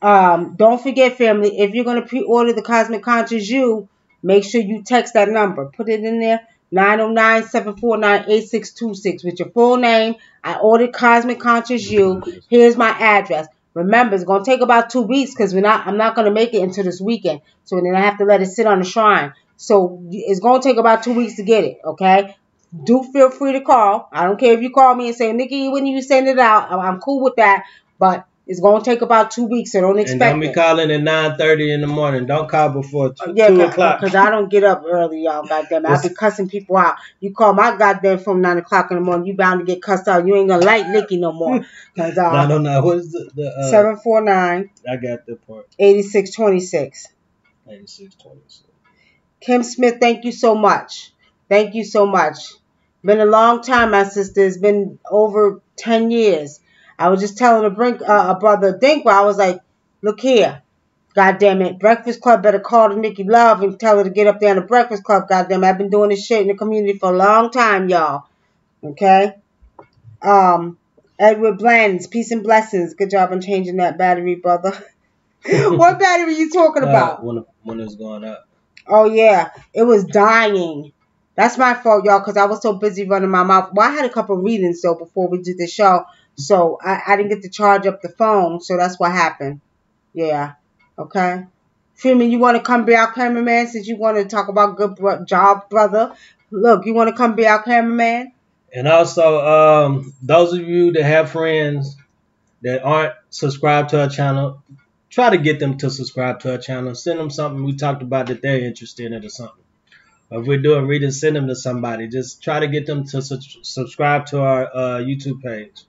Don't forget, family, if you're gonna pre-order the Cosmic Conscious You, make sure you text that number. Put it in there, 909-749-8626 with your full name. I ordered Cosmic Conscious You. Here's my address. Remember, it's gonna take about 2 weeks because I'm not gonna make it until this weekend. So then I have to let it sit on the shrine. So it's going to take about 2 weeks to get it, okay? Do feel free to call. I don't care if you call me and say, Nikki, when you send it out, I'm cool with that. But it's going to take about 2 weeks, so don't expect it. And don't be calling at 9:30 in the morning. Don't call before 2 o'clock. Because I don't get up early, y'all, goddamn. I'll be cussing people out. You call my goddamn phone 9 o'clock in the morning, you bound to get cussed out. You ain't going to like Nikki no more. No. What is the 749. I got the part. 8626. 8626. Kim Smith, thank you so much. Thank you so much. Been a long time, my sister. It's been over 10 years. I was just telling a brother Dinkwa, I was like, look here. God damn it. Breakfast Club better call to Nikki Love and tell her to get up there in the Breakfast Club. God damn it. I've been doing this shit in the community for a long time, y'all. Okay? Edward Bland's, peace and blessings. Good job on changing that battery, brother. What battery you talking about? When it's going up. Oh, yeah. It was dying. That's my fault, y'all, because I was so busy running my mouth. Well, I had a couple of readings, though, before we did the show. So, I didn't get to charge up the phone. So, that's what happened. Yeah. Okay. Freeman, you want to come be our cameraman since you want to talk about good job, brother? Look, you want to come be our cameraman? And also, those of you that have friends that aren't subscribed to our channel, try to get them to subscribe to our channel. Send them something we talked about that they're interested in or something. Or if we're doing readings, send them to somebody. Just try to get them to subscribe to our YouTube page.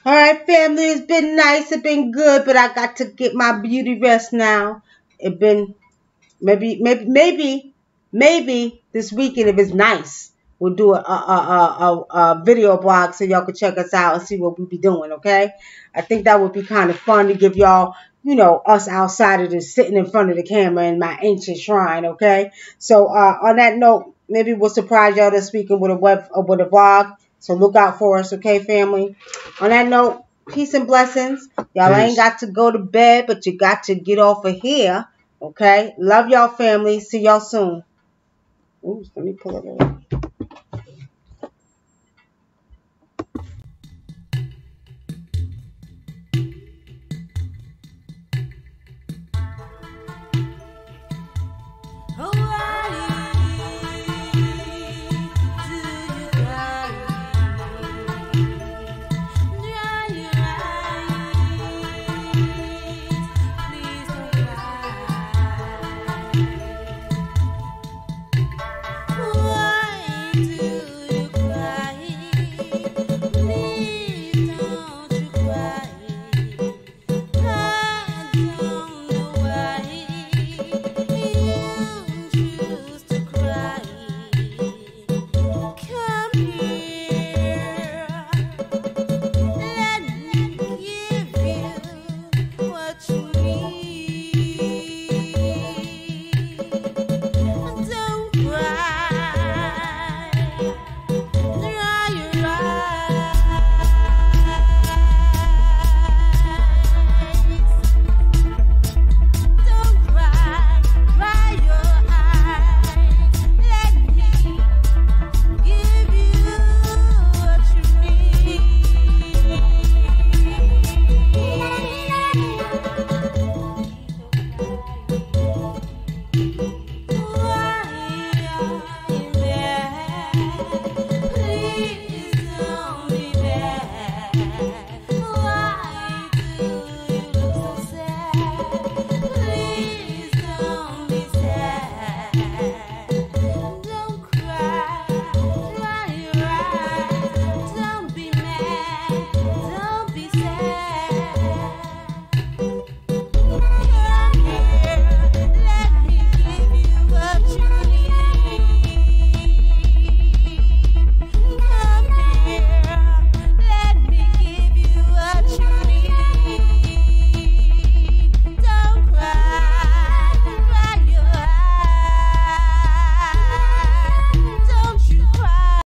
All right, family. It's been nice. It's been good, but I got to get my beauty rest now. It been maybe this weekend if it's nice. We'll do a video blog so y'all can check us out and see what we be doing, okay? I think that would be kind of fun to give y'all, you know, us outsiders sitting in front of the camera in my ancient shrine, okay? So on that note, maybe we'll surprise y'all this weekend with a vlog. So look out for us, okay, family? On that note, peace and blessings. Y'all ain't got to go to bed, but you got to get off of here, okay? Love y'all, family. See y'all soon. Ooh, let me pull it over.